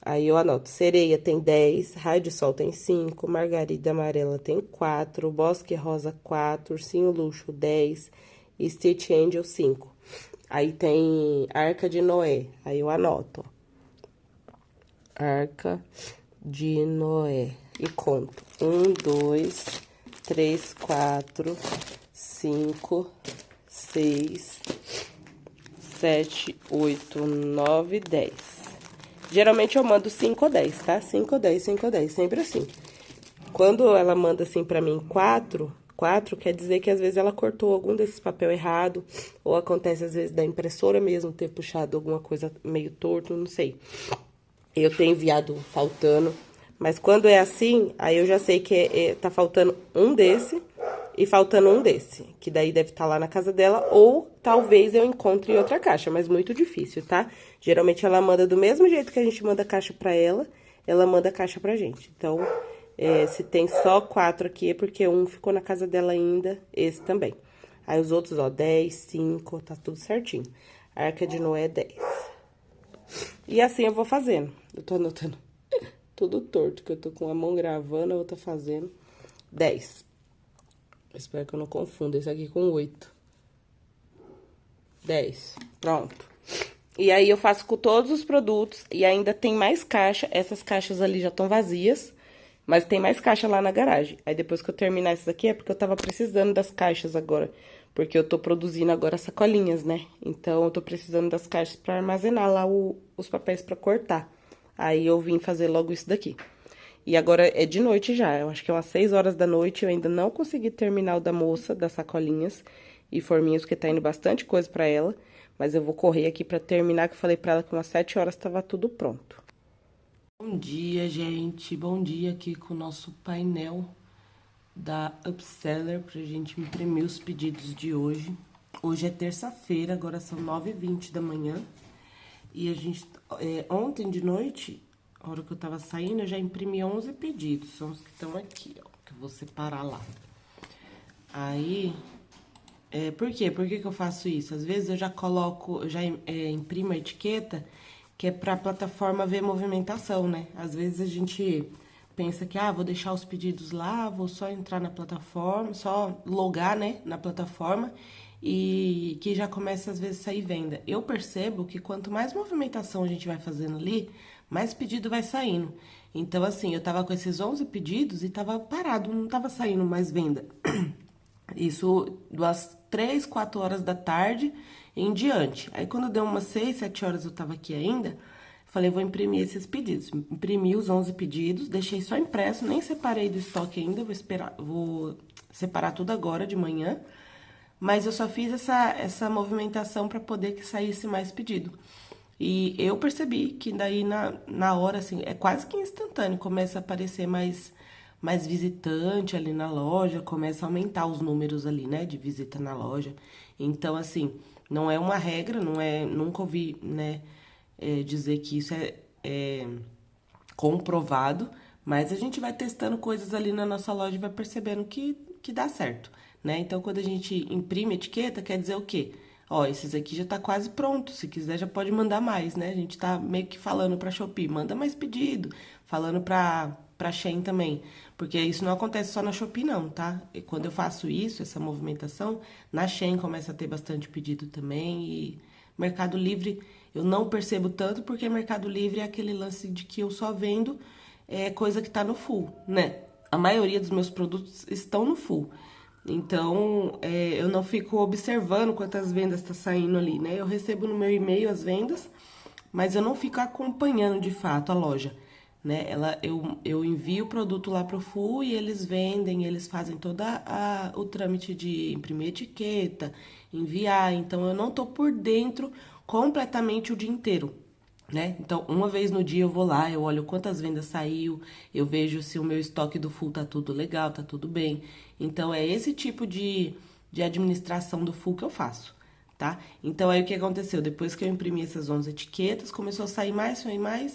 Aí eu anoto, sereia tem 10, raio de sol tem 5, margarida amarela tem 4, bosque rosa 4, ursinho luxo 10, Stitch Angel 5. Aí tem Arca de Noé, aí eu anoto, ó. Arca de Noé. E conto. 1, 2, 3, 4, 5, 6, 7, 8, 9, 10. Geralmente eu mando 5 ou 10, tá? 5 ou 10, 5 ou 10, sempre assim. Quando ela manda assim pra mim 4 quer dizer que às vezes ela cortou algum desses papel errado, ou acontece às vezes da impressora mesmo ter puxado alguma coisa meio torto, não sei. Eu tenho enviado faltando, mas quando é assim, aí eu já sei que tá faltando um desse e faltando um desse, que daí deve estar lá na casa dela, ou talvez eu encontre em outra caixa, mas muito difícil, tá? Geralmente ela manda do mesmo jeito que a gente manda a caixa pra ela manda a caixa pra gente. Então, se tem só 4 aqui, é porque um ficou na casa dela ainda, esse também. Aí os outros, ó, 10, 5, tá tudo certinho. Arca de Noé, 10. E assim eu vou fazendo. Eu tô anotando tudo torto, que eu tô com a mão gravando, a outra fazendo. 10. Espero que eu não confunda esse aqui com 8. 10. Pronto. E aí eu faço com todos os produtos e ainda tem mais caixa. Essas caixas ali já estão vazias, mas tem mais caixa lá na garagem. Aí depois que eu terminar essas aqui é porque eu tava precisando das caixas agora, porque eu tô produzindo agora sacolinhas, né? Então eu tô precisando das caixas pra armazenar lá os papéis pra cortar. Aí eu vim fazer logo isso daqui. E agora é de noite já, eu acho que é umas 6 horas da noite, eu ainda não consegui terminar o da moça, das sacolinhas e forminhas, porque tá indo bastante coisa pra ela. Mas eu vou correr aqui pra terminar, que eu falei pra ela que umas 7 horas tava tudo pronto. Bom dia, gente. Bom dia aqui com o nosso painel da Upseller pra gente imprimir os pedidos de hoje. Hoje é terça-feira, agora são 9h20 da manhã. E a gente, ontem de noite, a hora que eu tava saindo, eu já imprimi 11 pedidos. São os que estão aqui, ó, que eu vou separar lá. Aí... por quê? Por que que eu faço isso? Às vezes eu já coloco, eu já imprimo a etiqueta, que é pra plataforma ver movimentação, né? Às vezes a gente pensa que, vou deixar os pedidos lá, vou só entrar na plataforma, só logar, né, na plataforma, e que já começa às vezes a sair venda. Eu percebo que quanto mais movimentação a gente vai fazendo ali, mais pedido vai saindo. Então, assim, eu tava com esses 11 pedidos e tava parado, não tava saindo mais venda. Isso das 3, 4 horas da tarde em diante. Aí, quando deu umas 6, 7 horas eu tava aqui ainda, falei, vou imprimir esses pedidos. Imprimi os 11 pedidos, deixei só impresso, nem separei do estoque ainda, vou separar tudo agora de manhã. Mas eu só fiz essa movimentação para poder que saísse mais pedido. E eu percebi que daí na hora, assim, é quase que instantâneo, começa a aparecer mais visitante ali na loja, começa a aumentar os números ali, né, de visita na loja. Então, assim, não é uma regra, nunca ouvi, né, dizer que isso é comprovado, mas a gente vai testando coisas ali na nossa loja e vai percebendo que dá certo, né? Então, quando a gente imprime etiqueta, quer dizer o quê? Ó, esses aqui já tá quase pronto, se quiser já pode mandar mais, né? A gente tá meio que falando pra Shopee, manda mais pedido, falando pra Shein também, porque isso não acontece só na Shopee não, tá? E quando eu faço isso, essa movimentação, na Shein começa a ter bastante pedido também e Mercado Livre eu não percebo tanto, porque Mercado Livre é aquele lance de que eu só vendo coisa que tá no full, né? A maioria dos meus produtos estão no full. Então, eu não fico observando quantas vendas tá saindo ali, né? Eu recebo no meu e-mail as vendas, mas eu não fico acompanhando de fato a loja, né? Eu envio o produto lá pro full e eles vendem, eles fazem todo o trâmite de imprimir etiqueta, enviar. Então, eu não tô por dentro completamente o dia inteiro, né? Então, uma vez no dia eu vou lá, eu olho quantas vendas saiu, eu vejo se o meu estoque do full tá tudo legal, tá tudo bem. Então, é esse tipo de de administração do full que eu faço, tá? Então, aí o que aconteceu? Depois que eu imprimi essas 11 etiquetas, começou a sair mais,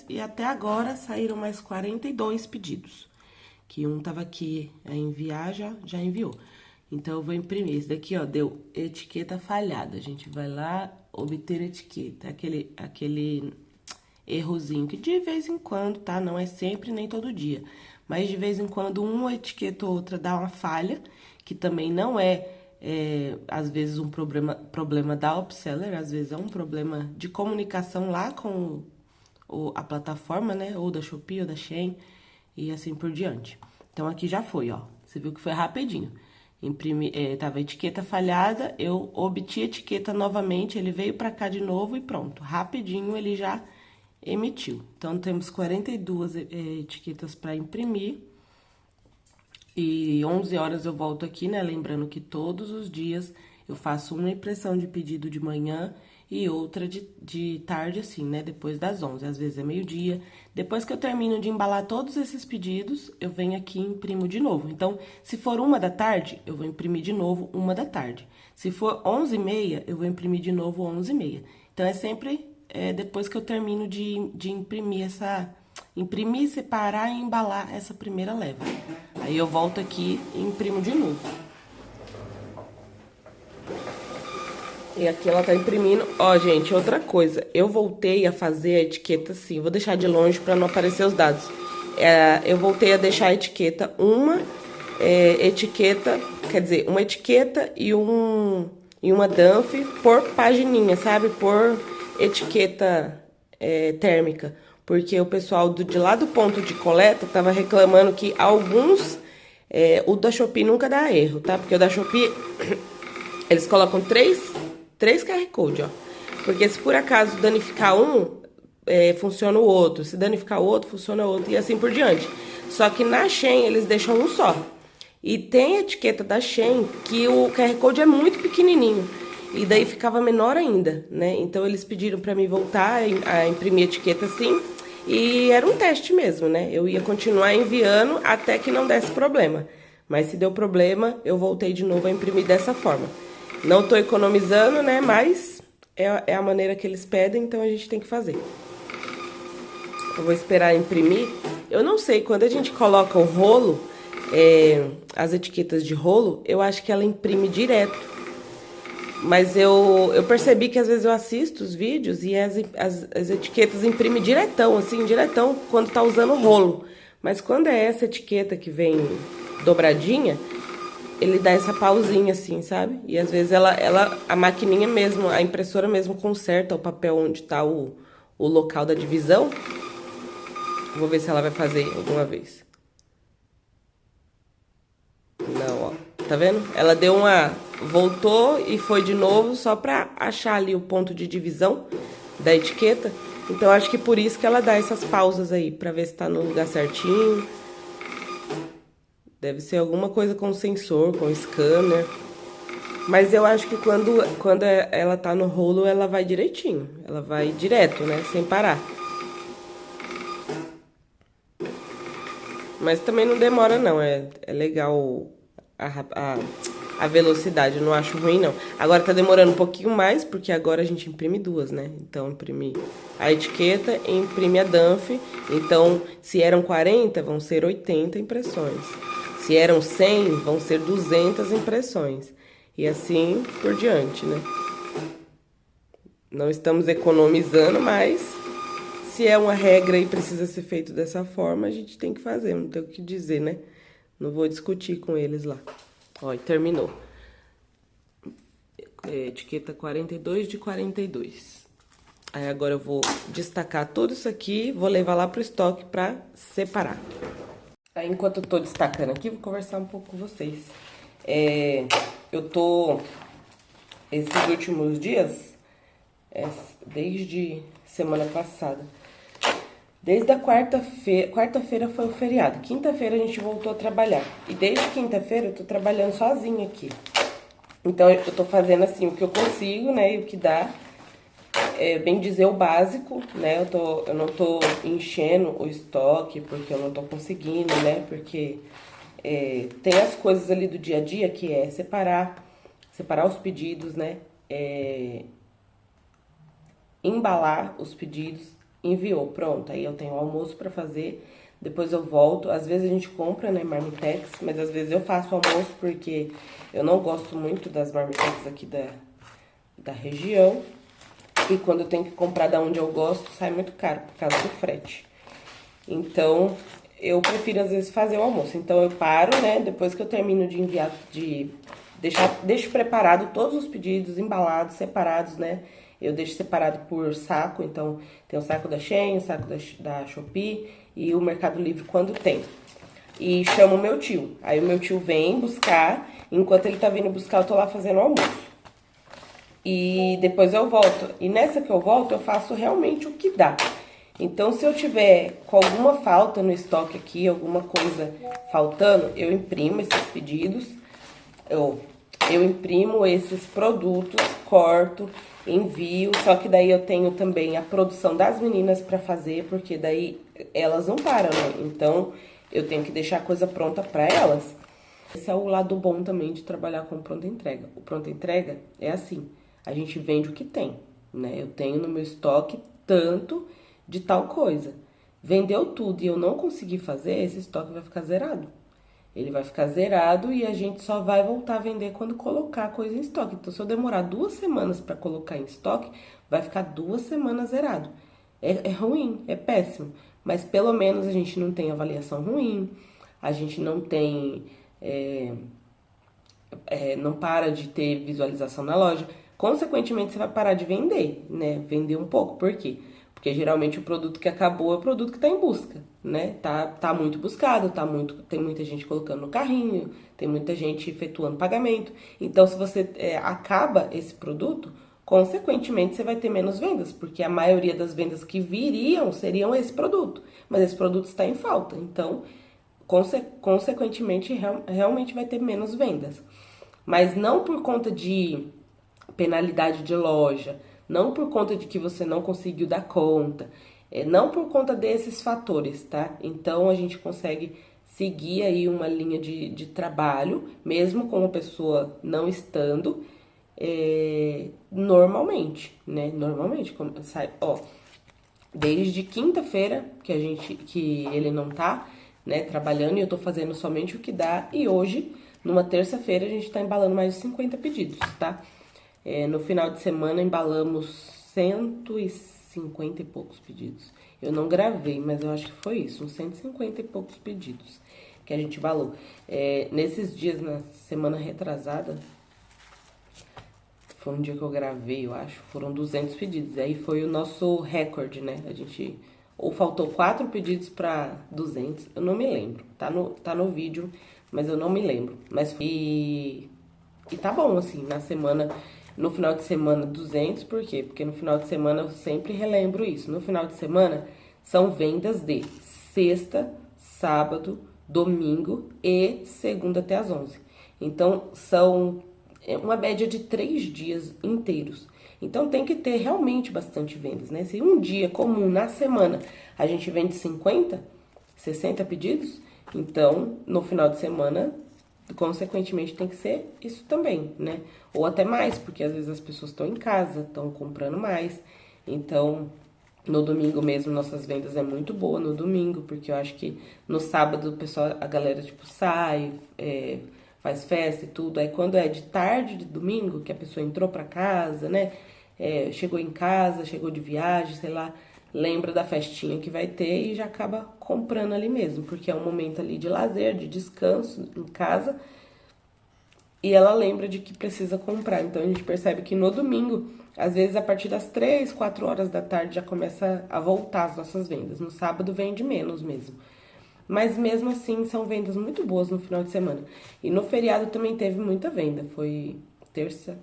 e até agora saíram mais 42 pedidos. Que um tava aqui a enviar, já enviou. Então, eu vou imprimir. Esse daqui, ó, deu etiqueta falhada. A gente vai lá, obter etiqueta. Aquele errozinho que de vez em quando, tá? Não é sempre, nem todo dia. Mas de vez em quando, uma etiqueta ou outra dá uma falha, que também não às vezes um problema da upseller, às vezes é um problema de comunicação lá com a plataforma, né? Ou da Shopee ou da Shein e assim por diante. Então, aqui já foi, ó. Você viu que foi rapidinho. Tava a etiqueta falhada, eu obti a etiqueta novamente, ele veio pra cá de novo e pronto. Rapidinho ele já emitiu. Então, temos 42 etiquetas para imprimir. E 11 horas eu volto aqui, né? Lembrando que todos os dias eu faço uma impressão de pedido de manhã e outra de tarde, assim, né? Depois das 11, às vezes é meio-dia. Depois que eu termino de embalar todos esses pedidos, eu venho aqui e imprimo de novo. Então, se for 1 da tarde, eu vou imprimir de novo 1 da tarde. Se for 11h30, eu vou imprimir de novo 11h30. Então, é sempre depois que eu termino de imprimir imprimir, separar e embalar essa primeira leva. Aí eu volto aqui e imprimo de novo. E aqui ela tá imprimindo. Ó, gente, outra coisa. Eu voltei a fazer a etiqueta assim. Vou deixar de longe pra não aparecer os dados. Eu voltei a deixar a etiqueta uma etiqueta, quer dizer, uma etiqueta e uma dump por pagininha, sabe? Por etiqueta térmica. Porque o pessoal de lá do ponto de coleta tava reclamando que alguns... o da Shopee nunca dá erro, tá? Porque o da Shopee, eles colocam três QR Code, ó. Porque se por acaso danificar um, funciona o outro. Se danificar o outro, funciona o outro. E assim por diante. Só que na Shein, eles deixam um só. E tem etiqueta da Shein que o QR Code é muito pequenininho. E daí ficava menor ainda, né? Então, eles pediram pra mim voltar a imprimir etiqueta assim. E era um teste mesmo, né? Eu ia continuar enviando até que não desse problema. Mas se deu problema, eu voltei de novo a imprimir dessa forma. Não tô economizando, né? Mas é a maneira que eles pedem, então a gente tem que fazer. Eu vou esperar imprimir. Eu não sei, quando a gente coloca o rolo, as etiquetas de rolo, eu acho que ela imprime direto. Mas eu percebi que às vezes eu assisto os vídeos e as etiquetas imprimem diretão, assim, diretão, quando tá usando rolo. Mas quando é essa etiqueta que vem dobradinha, ele dá essa pausinha, assim, sabe? E às vezes a maquininha mesmo, a impressora mesmo conserta o papel onde tá o local da divisão. Vou ver se ela vai fazer alguma vez. Não, ó. Tá vendo? Ela deu voltou e foi de novo só pra achar ali o ponto de divisão da etiqueta. Então, acho que por isso que ela dá essas pausas aí, pra ver se tá no lugar certinho. Deve ser alguma coisa com sensor, com scanner. Mas eu acho que quando ela tá no rolo, ela vai direitinho. Ela vai direto, né? Sem parar. Mas também não demora, não. É legal a velocidade, eu não acho ruim, não. Agora tá demorando um pouquinho mais, porque agora a gente imprime duas, né? Então, imprime a etiqueta e imprime a dump. Então, se eram 40, vão ser 80 impressões. Se eram 100, vão ser 200 impressões. E assim por diante, né? Não estamos economizando, mas se é uma regra e precisa ser feito dessa forma, a gente tem que fazer, não tem o que dizer, né? Não vou discutir com eles lá. Ó, e terminou. Etiqueta 42 de 42. Aí agora eu vou destacar tudo isso aqui, vou levar lá pro estoque pra separar. Aí enquanto eu tô destacando aqui, vou conversar um pouco com vocês. Eu tô, esses últimos dias, desde semana passada, desde a quarta-feira foi o feriado, quinta-feira a gente voltou a trabalhar. E desde quinta-feira eu tô trabalhando sozinha aqui. Então eu tô fazendo assim o que eu consigo, né, e o que dá. Bem dizer o básico, né, eu não tô enchendo o estoque porque eu não tô conseguindo, né, porque tem as coisas ali do dia a dia que é separar separar os pedidos, né? Embalar os pedidos, enviou, pronto. Aí eu tenho o almoço pra fazer, depois eu volto. Às vezes a gente compra, né, marmitex, mas às vezes eu faço o almoço porque eu não gosto muito das marmitex aqui da região. E quando eu tenho que comprar da onde eu gosto, sai muito caro por causa do frete. Então, eu prefiro às vezes fazer o almoço. Então eu paro, né, depois que eu termino de enviar, deixo preparado todos os pedidos, embalados, separados, né? Eu deixo separado por saco, então tem o saco da Shein, o saco da Shopee e o Mercado Livre quando tem. E chamo o meu tio. Aí o meu tio vem buscar, enquanto ele tá vindo buscar, eu tô lá fazendo o almoço. E depois eu volto. E nessa que eu volto, eu faço realmente o que dá. Então, se eu tiver com alguma falta no estoque aqui, alguma coisa faltando, eu imprimo esses pedidos, eu imprimo esses produtos, corto, envio, só que daí eu tenho também a produção das meninas pra fazer, porque daí elas não param, né? Então, eu tenho que deixar a coisa pronta pra elas. Esse é o lado bom também de trabalhar com pronta entrega. O pronta entrega é assim, a gente vende o que tem, né? Eu tenho no meu estoque tanto de tal coisa. Vendeu tudo e eu não consegui fazer, esse estoque vai ficar zerado. Ele vai ficar zerado e a gente só vai voltar a vender quando colocar a coisa em estoque. Então, se eu demorar 2 semanas para colocar em estoque, vai ficar 2 semanas zerado. É ruim, é péssimo. Mas pelo menos a gente não tem avaliação ruim, a gente não tem. Não para de ter visualização na loja. Consequentemente, você vai parar de vender, né? Vender um pouco. Por quê? Porque geralmente o produto que acabou é o produto que tá em busca, né? Tá muito buscado, tem muita gente colocando no carrinho, tem muita gente efetuando pagamento. Então, se você acaba esse produto, consequentemente você vai ter menos vendas, porque a maioria das vendas que viriam seriam esse produto, mas esse produto está em falta. Então, consequentemente, realmente vai ter menos vendas. Mas não por conta de penalidade de loja, não por conta de que você não conseguiu dar conta, não por conta desses fatores, tá? Então a gente consegue seguir aí uma linha de trabalho, mesmo com a pessoa não estando, normalmente, né? Normalmente, sai, ó, desde quinta-feira que ele não tá, né, trabalhando e eu tô fazendo somente o que dá, e hoje, numa terça-feira, a gente tá embalando mais de 50 pedidos, tá? No final de semana embalamos 150 e poucos pedidos. Eu não gravei, mas eu acho que foi isso, uns 150 e poucos pedidos que a gente embalou. Nesses dias, na semana retrasada, foi um dia que eu gravei, eu acho, foram 200 pedidos. Aí foi o nosso recorde, né? A gente, ou faltou 4 pedidos pra 200, eu não me lembro. Tá no vídeo, mas eu não me lembro. E tá bom, assim, na semana, no final de semana 200, por quê? Porque no final de semana eu sempre relembro isso. No final de semana são vendas de sexta, sábado, domingo e segunda até às 11. Então, são uma média de 3 dias inteiros. Então, tem que ter realmente bastante vendas, né? Se um dia comum na semana a gente vende 50, 60 pedidos, então, no final de semana, consequentemente, tem que ser isso também, né? Ou até mais, porque às vezes as pessoas estão em casa, estão comprando mais. Então, no domingo mesmo, nossas vendas é muito boa no domingo, porque eu acho que no sábado o pessoal, a galera, tipo, sai, faz festa e tudo. Aí quando é de tarde de domingo, que a pessoa entrou pra casa, né? Chegou em casa, chegou de viagem, sei lá, lembra da festinha que vai ter e já acaba comprando ali mesmo, porque é um momento ali de lazer, de descanso em casa, e ela lembra de que precisa comprar. Então a gente percebe que no domingo, às vezes a partir das 3, 4 horas da tarde já começa a voltar as nossas vendas. No sábado vende menos mesmo. Mas mesmo assim são vendas muito boas no final de semana. E no feriado também teve muita venda. Foi terça.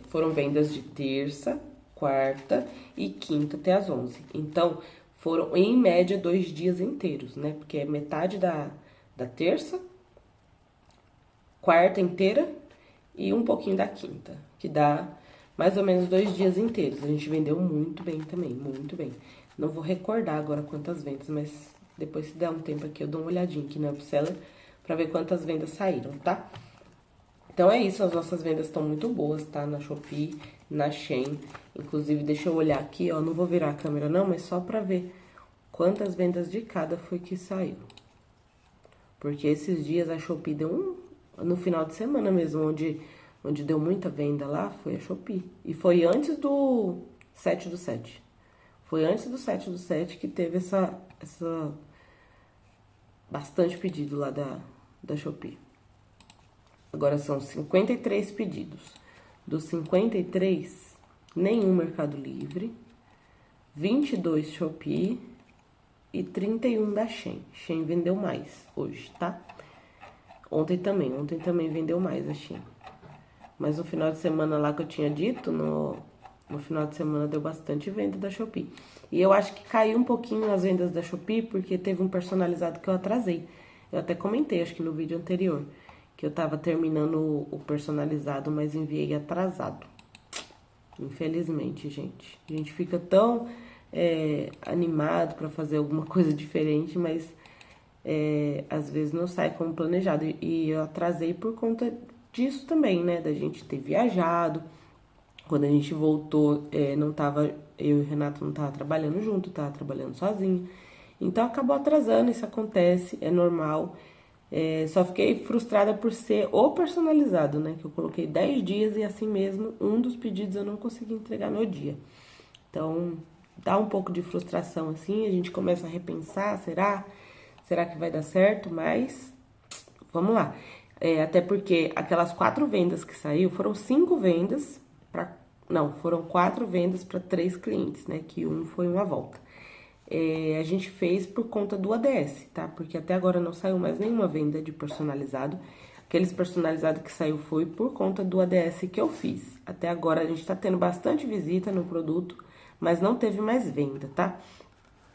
Foram vendas de terça, quarta e quinta até às 11. Então, foram em média 2 dias inteiros, né? Porque é metade da terça, quarta inteira e um pouquinho da quinta, que dá mais ou menos 2 dias inteiros. A gente vendeu muito bem também, muito bem. Não vou recordar agora quantas vendas, mas depois se der um tempo aqui eu dou uma olhadinha aqui na Upseller pra ver quantas vendas saíram, tá? Então é isso, as nossas vendas estão muito boas, tá? Na Shopee, na Shein. Inclusive, deixa eu olhar aqui, ó, não vou virar a câmera não, mas só pra ver quantas vendas de cada foi que saiu. Porque esses dias a Shopee deu no final de semana mesmo, onde deu muita venda lá, foi a Shopee. E foi antes do 7/7. Foi antes do 7/7 que teve essa bastante pedido lá da Shopee. Agora são 53 pedidos. Dos 53, nenhum Mercado Livre, 22 Shopee e 31 da Shein. Shein vendeu mais hoje, tá? Ontem também vendeu mais a Shein. Mas no final de semana lá que eu tinha dito, no final de semana deu bastante venda da Shopee. E eu acho que caiu um pouquinho as vendas da Shopee porque teve um personalizado que eu atrasei. Eu até comentei, acho que no vídeo anterior, que eu tava terminando o personalizado, mas enviei atrasado. Infelizmente, gente. A gente fica tão animado pra fazer alguma coisa diferente, mas às vezes não sai como planejado. E eu atrasei por conta disso também, né? Da gente ter viajado. Quando a gente voltou, não tava, eu e o Renato não tava trabalhando junto, tava trabalhando sozinho. Então acabou atrasando, isso acontece, é normal. Só fiquei frustrada por ser o personalizado, né? Que eu coloquei 10 dias e assim mesmo, um dos pedidos eu não consegui entregar no dia. Então, dá um pouco de frustração assim, a gente começa a repensar, será? Será que vai dar certo? Mas, vamos lá. Até porque aquelas 4 vendas que saiu, foram 5 vendas foram 4 vendas para 3 clientes, né? Que um foi uma volta. A gente fez por conta do ADS, tá? Porque até agora não saiu mais nenhuma venda de personalizado. Aqueles personalizados que saiu foi por conta do ADS que eu fiz. Até agora a gente tá tendo bastante visita no produto, mas não teve mais venda, tá?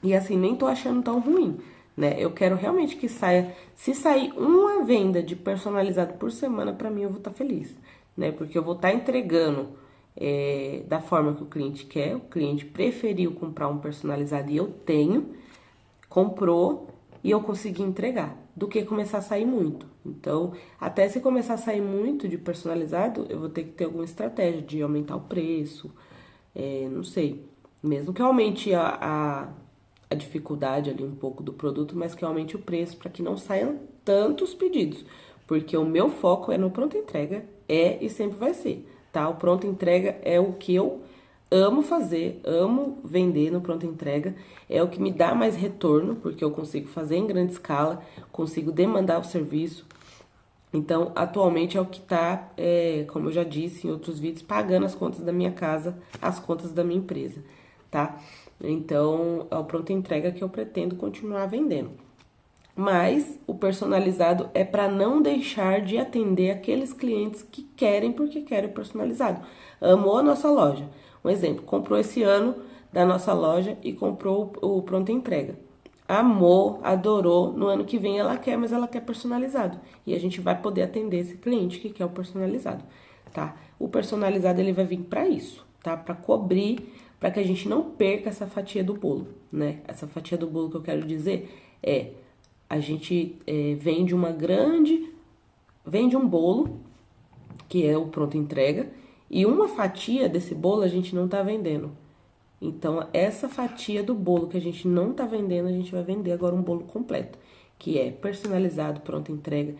E assim, nem tô achando tão ruim, né? Eu quero realmente que saia... Se sair uma venda de personalizado por semana, pra mim eu vou estar feliz, né? Porque eu vou estar entregando... da forma que o cliente quer, o cliente preferiu comprar um personalizado e eu tenho, comprou e eu consegui entregar, do que começar a sair muito. Então, até se começar a sair muito de personalizado, eu vou ter que ter alguma estratégia de aumentar o preço, não sei, mesmo que aumente a dificuldade ali um pouco do produto, mas que aumente o preço para que não saiam tantos pedidos, porque o meu foco é no pronto entrega, e sempre vai ser. Tá? O pronto entrega é o que eu amo fazer, amo vender no pronto entrega, é o que me dá mais retorno, porque eu consigo fazer em grande escala, consigo demandar o serviço. Então, atualmente é o que tá, como eu já disse em outros vídeos, pagando as contas da minha casa, as contas da minha empresa, tá? Então, é o pronto entrega que eu pretendo continuar vendendo. Mas o personalizado é para não deixar de atender aqueles clientes que querem porque querem personalizado. Amou a nossa loja. Um exemplo, comprou esse ano da nossa loja e comprou o pronto entrega. Amou, adorou, no ano que vem ela quer, mas ela quer personalizado. E a gente vai poder atender esse cliente que quer o personalizado, tá? O personalizado ele vai vir para isso, tá? Para cobrir, para que a gente não perca essa fatia do bolo, né? Essa fatia do bolo que eu quero dizer a gente vende um bolo, que é o pronto entrega, e uma fatia desse bolo a gente não tá vendendo. Então, essa fatia do bolo que a gente não tá vendendo, a gente vai vender agora um bolo completo, que é personalizado, pronto entrega.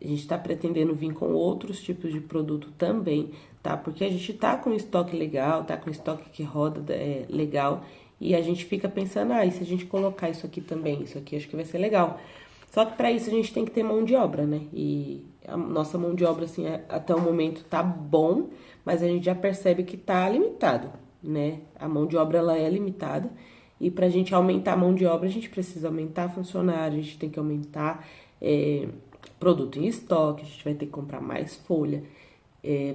A gente tá pretendendo vir com outros tipos de produto também, tá? Porque a gente tá com estoque legal, tá com estoque que roda legal, e a gente fica pensando, e se a gente colocar isso aqui também, isso aqui acho que vai ser legal. Só que para isso a gente tem que ter mão de obra, né? E a nossa mão de obra, assim, até o momento tá bom, mas a gente já percebe que tá limitado, né? A mão de obra, ela é limitada. E pra gente aumentar a mão de obra, a gente precisa aumentar funcionário, a gente tem que aumentar produto em estoque, a gente vai ter que comprar mais folha,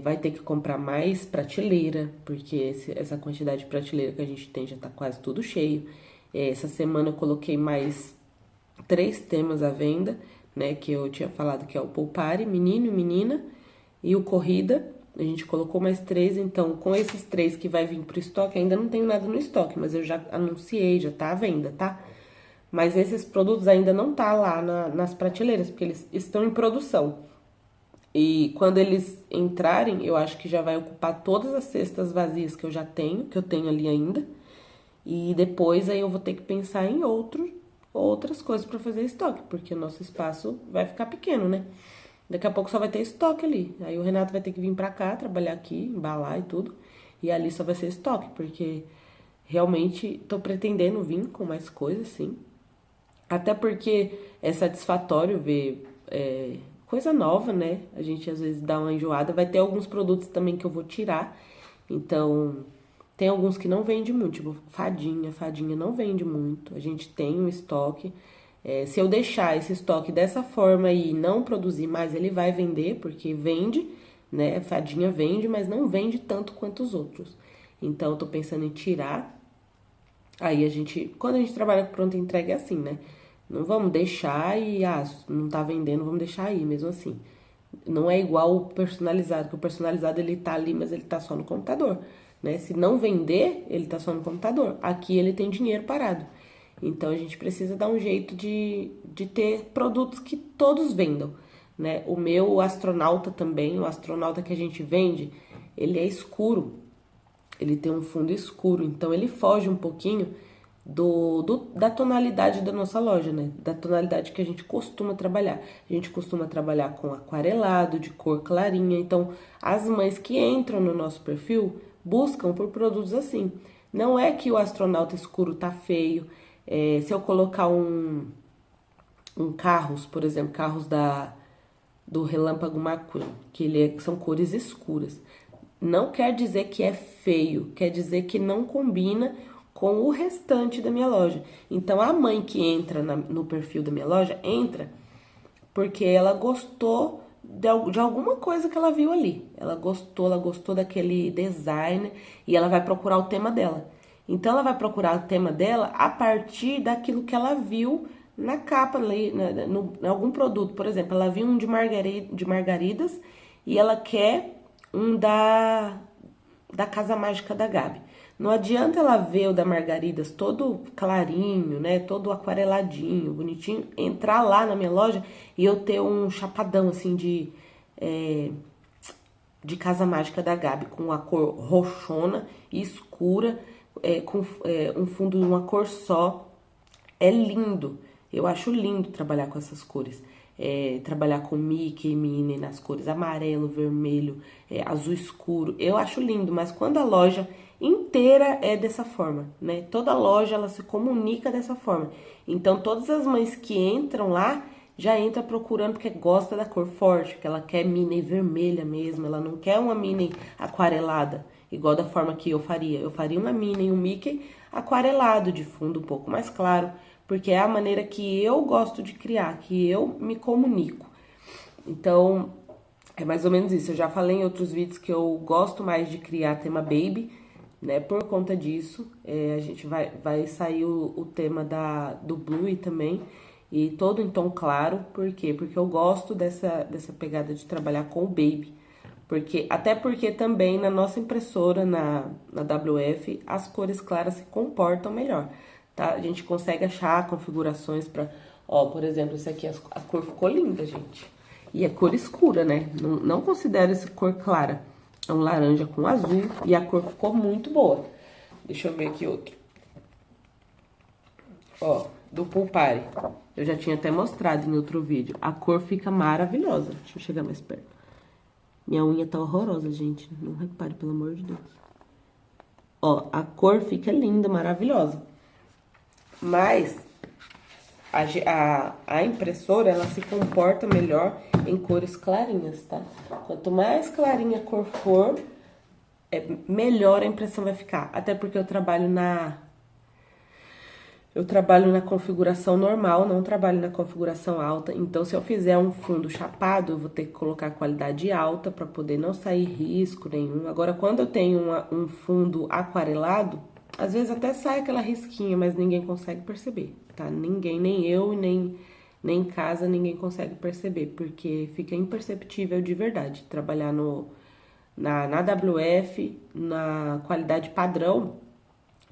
vai ter que comprar mais prateleira, porque essa quantidade de prateleira que a gente tem já tá quase tudo cheio. Essa semana eu coloquei mais 3 temas à venda, né, que eu tinha falado que é o Poupare, Menino e Menina, e o Corrida. A gente colocou mais 3, então com esses 3 que vai vir pro estoque, ainda não tenho nada no estoque, mas eu já anunciei, já tá à venda, tá? Mas esses produtos ainda não tá lá nas prateleiras, porque eles estão em produção. E quando eles entrarem, eu acho que já vai ocupar todas as cestas vazias que eu já tenho, que eu tenho ali ainda. E depois aí eu vou ter que pensar em outras coisas para fazer estoque, porque o nosso espaço vai ficar pequeno, né? Daqui a pouco só vai ter estoque ali. Aí o Renato vai ter que vir pra cá, trabalhar aqui, embalar e tudo. E ali só vai ser estoque, porque realmente tô pretendendo vir com mais coisas, sim. Até porque é satisfatório ver coisa nova, né? A gente às vezes dá uma enjoada. Vai ter alguns produtos também que eu vou tirar. Então, tem alguns que não vende muito, tipo fadinha não vende muito. A gente tem um estoque. Se eu deixar esse estoque dessa forma e não produzir mais, ele vai vender, porque vende, né? Fadinha vende, mas não vende tanto quanto os outros. Então, eu tô pensando em tirar. Aí quando a gente trabalha com pronta entrega é assim, né? Não vamos deixar e, não tá vendendo, vamos deixar aí, mesmo assim. Não é igual o personalizado, que o personalizado ele tá ali, mas ele tá só no computador, né? Se não vender, ele tá só no computador. Aqui ele tem dinheiro parado. Então a gente precisa dar um jeito de ter produtos que todos vendam, né? O meu astronauta também, o astronauta que a gente vende, ele é escuro. Ele tem um fundo escuro, então ele foge um pouquinho da tonalidade da nossa loja, né? Da tonalidade que a gente costuma trabalhar. A gente costuma trabalhar com aquarelado, de cor clarinha. Então, as mães que entram no nosso perfil buscam por produtos assim. Não é que o astronauta escuro tá feio. Se eu colocar um carros, por exemplo, carros do Relâmpago McQueen, que são cores escuras. Não quer dizer que é feio, quer dizer que não combina com o restante da minha loja. Então, a mãe que entra no perfil da minha loja, entra porque ela gostou de alguma coisa que ela viu ali. Ela gostou daquele design e ela vai procurar o tema dela. Então, ela vai procurar o tema dela a partir daquilo que ela viu na capa ali, em algum produto. Por exemplo, ela viu um de margaridas e ela quer um da Casa Mágica da Gabi. Não adianta ela ver o da Margaridas todo clarinho, né? Todo aquareladinho, bonitinho, entrar lá na minha loja e eu ter um chapadão assim de Casa Mágica da Gabi, com a cor roxona e escura, com um fundo de uma cor só. É lindo. Eu acho lindo trabalhar com essas cores. Trabalhar com Mickey e Minnie nas cores amarelo, vermelho, azul escuro. Eu acho lindo, mas quando a loja inteira é dessa forma, né? Toda loja, ela se comunica dessa forma. Então, todas as mães que entram lá, já entra procurando porque gosta da cor forte, que ela quer Minnie vermelha mesmo, ela não quer uma Minnie aquarelada, igual da forma que eu faria. Eu faria uma Minnie e um Mickey aquarelado, de fundo um pouco mais claro, porque é a maneira que eu gosto de criar, que eu me comunico. Então, é mais ou menos isso. Eu já falei em outros vídeos que eu gosto mais de criar tema baby, né? Por conta disso, a gente vai sair o tema do Blue também, e todo em tom claro. Por quê? Porque eu gosto dessa pegada de trabalhar com o baby. Até porque também na nossa impressora, na WF, as cores claras se comportam melhor, tá? A gente consegue achar configurações para... Ó, por exemplo, esse aqui, a cor ficou linda, gente. E é cor escura, né? Não considero essa cor clara. É um laranja com azul e a cor ficou muito boa. Deixa eu ver aqui outro. Ó, do Pulpare. Eu já tinha até mostrado em outro vídeo. A cor fica maravilhosa. Deixa eu chegar mais perto. Minha unha tá horrorosa, gente. Não repare, pelo amor de Deus. Ó, a cor fica linda, maravilhosa. Mas a impressora, ela se comporta melhor em cores clarinhas, tá? Quanto mais clarinha a cor for, melhor a impressão vai ficar. Até porque eu trabalho na configuração normal, não trabalho na configuração alta. Então, se eu fizer um fundo chapado, eu vou ter que colocar qualidade alta para poder não sair risco nenhum. Agora, quando eu tenho um fundo aquarelado, às vezes até sai aquela risquinha, mas ninguém consegue perceber, tá? Ninguém, nem eu, nem em casa, ninguém consegue perceber, porque fica imperceptível de verdade. Trabalhar na WF, na qualidade padrão,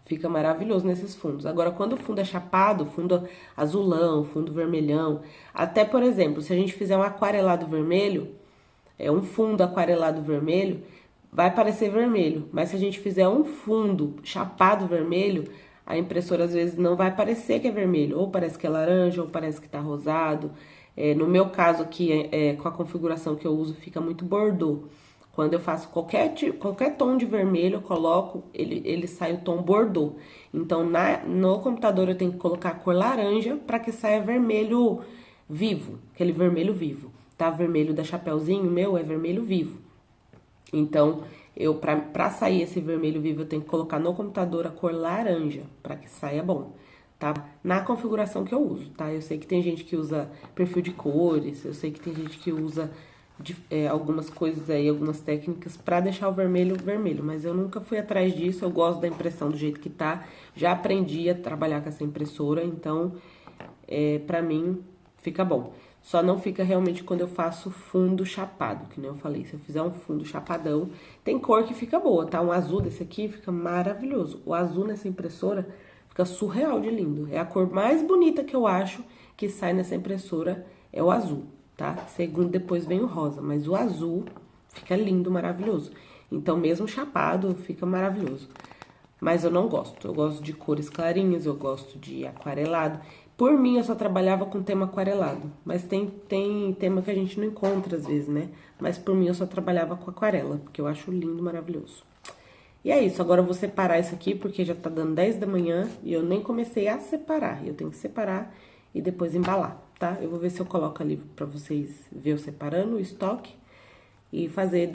fica maravilhoso nesses fundos. Agora, quando o fundo é chapado, fundo azulão, fundo vermelhão, até, por exemplo, se a gente fizer um aquarelado vermelho, um fundo aquarelado vermelho, vai parecer vermelho. Mas se a gente fizer um fundo chapado vermelho, a impressora às vezes não vai parecer que é vermelho. Ou parece que é laranja, ou parece que tá rosado. No meu caso aqui, com a configuração que eu uso, fica muito bordô. Quando eu faço qualquer tom de vermelho, eu coloco, ele sai o tom bordô. Então, no computador eu tenho que colocar a cor laranja para que saia vermelho vivo, aquele vermelho vivo. Tá? Vermelho da Chapeuzinho, meu, é vermelho vivo. Então, pra sair esse vermelho vivo, eu tenho que colocar no computador a cor laranja, para que saia bom, tá? Na configuração que eu uso, tá? Eu sei que tem gente que usa perfil de cores, eu sei que tem gente que usa algumas coisas aí, algumas técnicas pra deixar o vermelho vermelho, mas eu nunca fui atrás disso, eu gosto da impressão do jeito que tá, já aprendi a trabalhar com essa impressora, então, pra mim, fica bom. Só não fica realmente quando eu faço fundo chapado, que nem eu falei. Se eu fizer um fundo chapadão, tem cor que fica boa, tá? Um azul desse aqui fica maravilhoso. O azul nessa impressora fica surreal de lindo. É a cor mais bonita que eu acho que sai nessa impressora, é o azul, tá? Segundo, depois vem o rosa, mas o azul fica lindo, maravilhoso. Então, mesmo chapado, fica maravilhoso. Mas eu não gosto. Eu gosto de cores clarinhas, eu gosto de aquarelado. Por mim, eu só trabalhava com tema aquarelado, mas tem tema que a gente não encontra às vezes, né? Mas por mim, eu só trabalhava com aquarela, porque eu acho lindo, maravilhoso. E é isso, agora eu vou separar isso aqui, porque já tá dando 10 da manhã e eu nem comecei a separar. Eu tenho que separar e depois embalar, tá? Eu vou ver se eu coloco ali pra vocês verem eu separando o estoque e fazer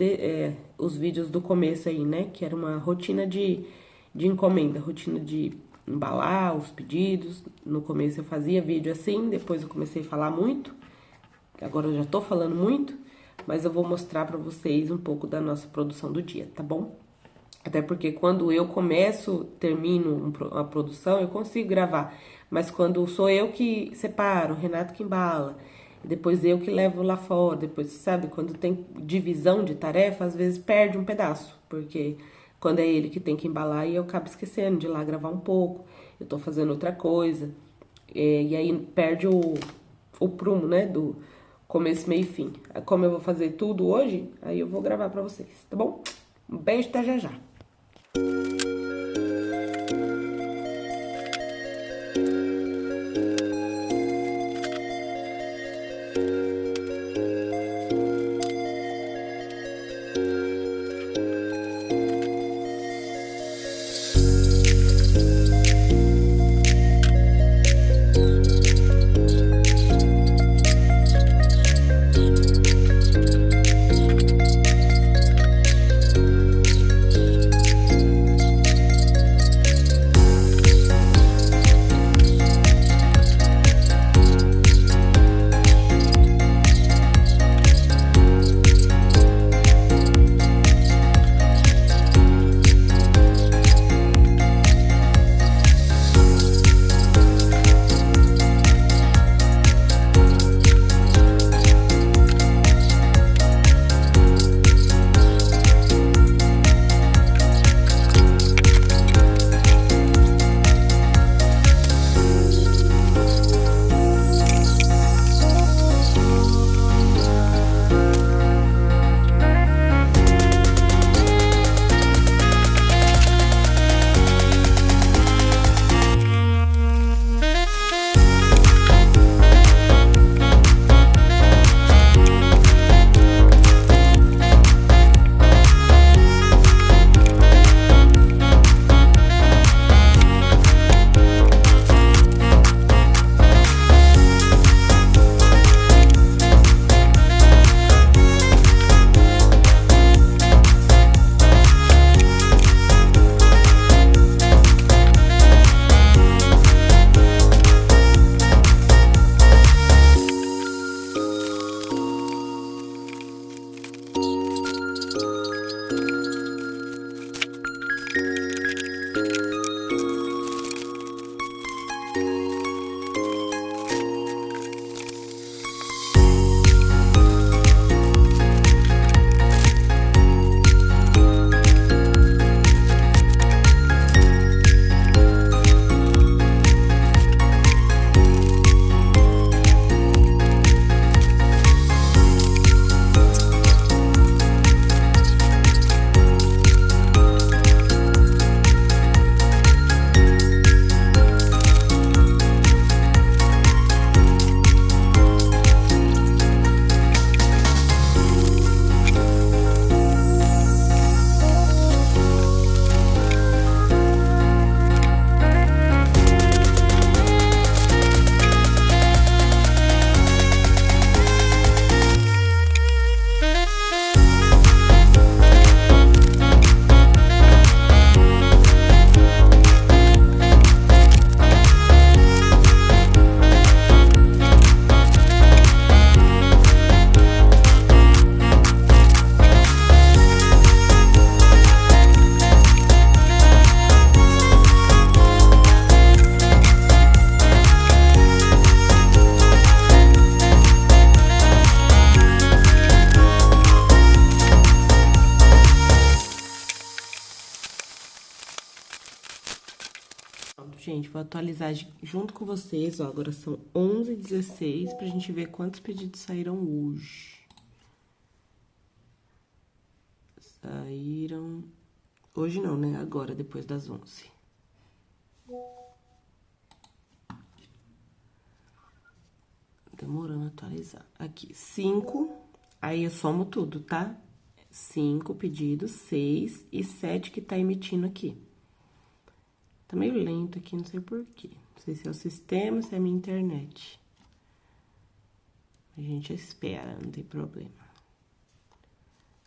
os vídeos do começo aí, né? Que era uma rotina de encomenda, rotina de embalar os pedidos. No começo eu fazia vídeo assim, depois eu comecei a falar muito, agora eu já tô falando muito, mas eu vou mostrar pra vocês um pouco da nossa produção do dia, tá bom? Até porque quando eu termino a produção, eu consigo gravar, mas quando sou eu que separo, o Renato que embala, depois eu que levo lá fora, depois, sabe, quando tem divisão de tarefa, às vezes perde um pedaço, porque quando é ele que tem que embalar e eu acabo esquecendo de ir lá gravar um pouco, eu tô fazendo outra coisa, e aí perde o prumo, né, do começo, meio e fim. Como eu vou fazer tudo hoje, aí eu vou gravar pra vocês, tá bom? Um beijo, até já já. Pronto, gente, vou atualizar junto com vocês, ó, agora são 11h16, pra gente ver quantos pedidos saíram hoje. Saíram... Hoje não, né? Agora, depois das 11. Demorando a atualizar. Aqui, 5, aí eu somo tudo, tá? 5 pedidos, 6 e 7 que tá emitindo aqui. Tá meio lento aqui, não sei porquê. Não sei se é o sistema, se é a minha internet. A gente espera, não tem problema.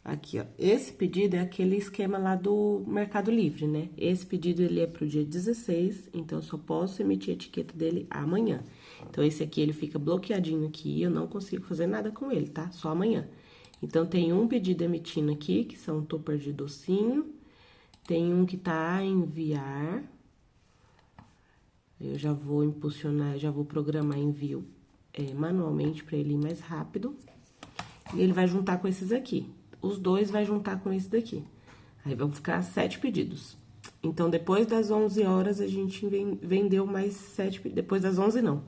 Aqui, ó, esse pedido é aquele esquema lá do Mercado Livre, né? Esse pedido, ele é pro dia 16, então eu só posso emitir a etiqueta dele amanhã. Então, esse aqui, ele fica bloqueadinho aqui, eu não consigo fazer nada com ele, tá? Só amanhã. Então, tem um pedido emitindo aqui, que são topper de docinho. Tem um que tá a enviar. Eu já vou impulsionar, já vou programar envio manualmente para ele ir mais rápido. E ele vai juntar com esses aqui. Os dois vai juntar com esse daqui. Aí vão ficar 7 pedidos. Então, depois das 11 horas, a gente vendeu mais 7... Depois das 11, não.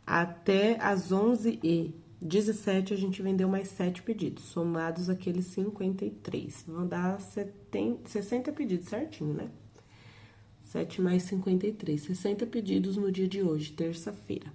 Até as 11h17, a gente vendeu mais 7 pedidos. Somados aqueles 53. Vão dar 60 pedidos certinho, né? 7 mais 53. 60 pedidos no dia de hoje, terça-feira.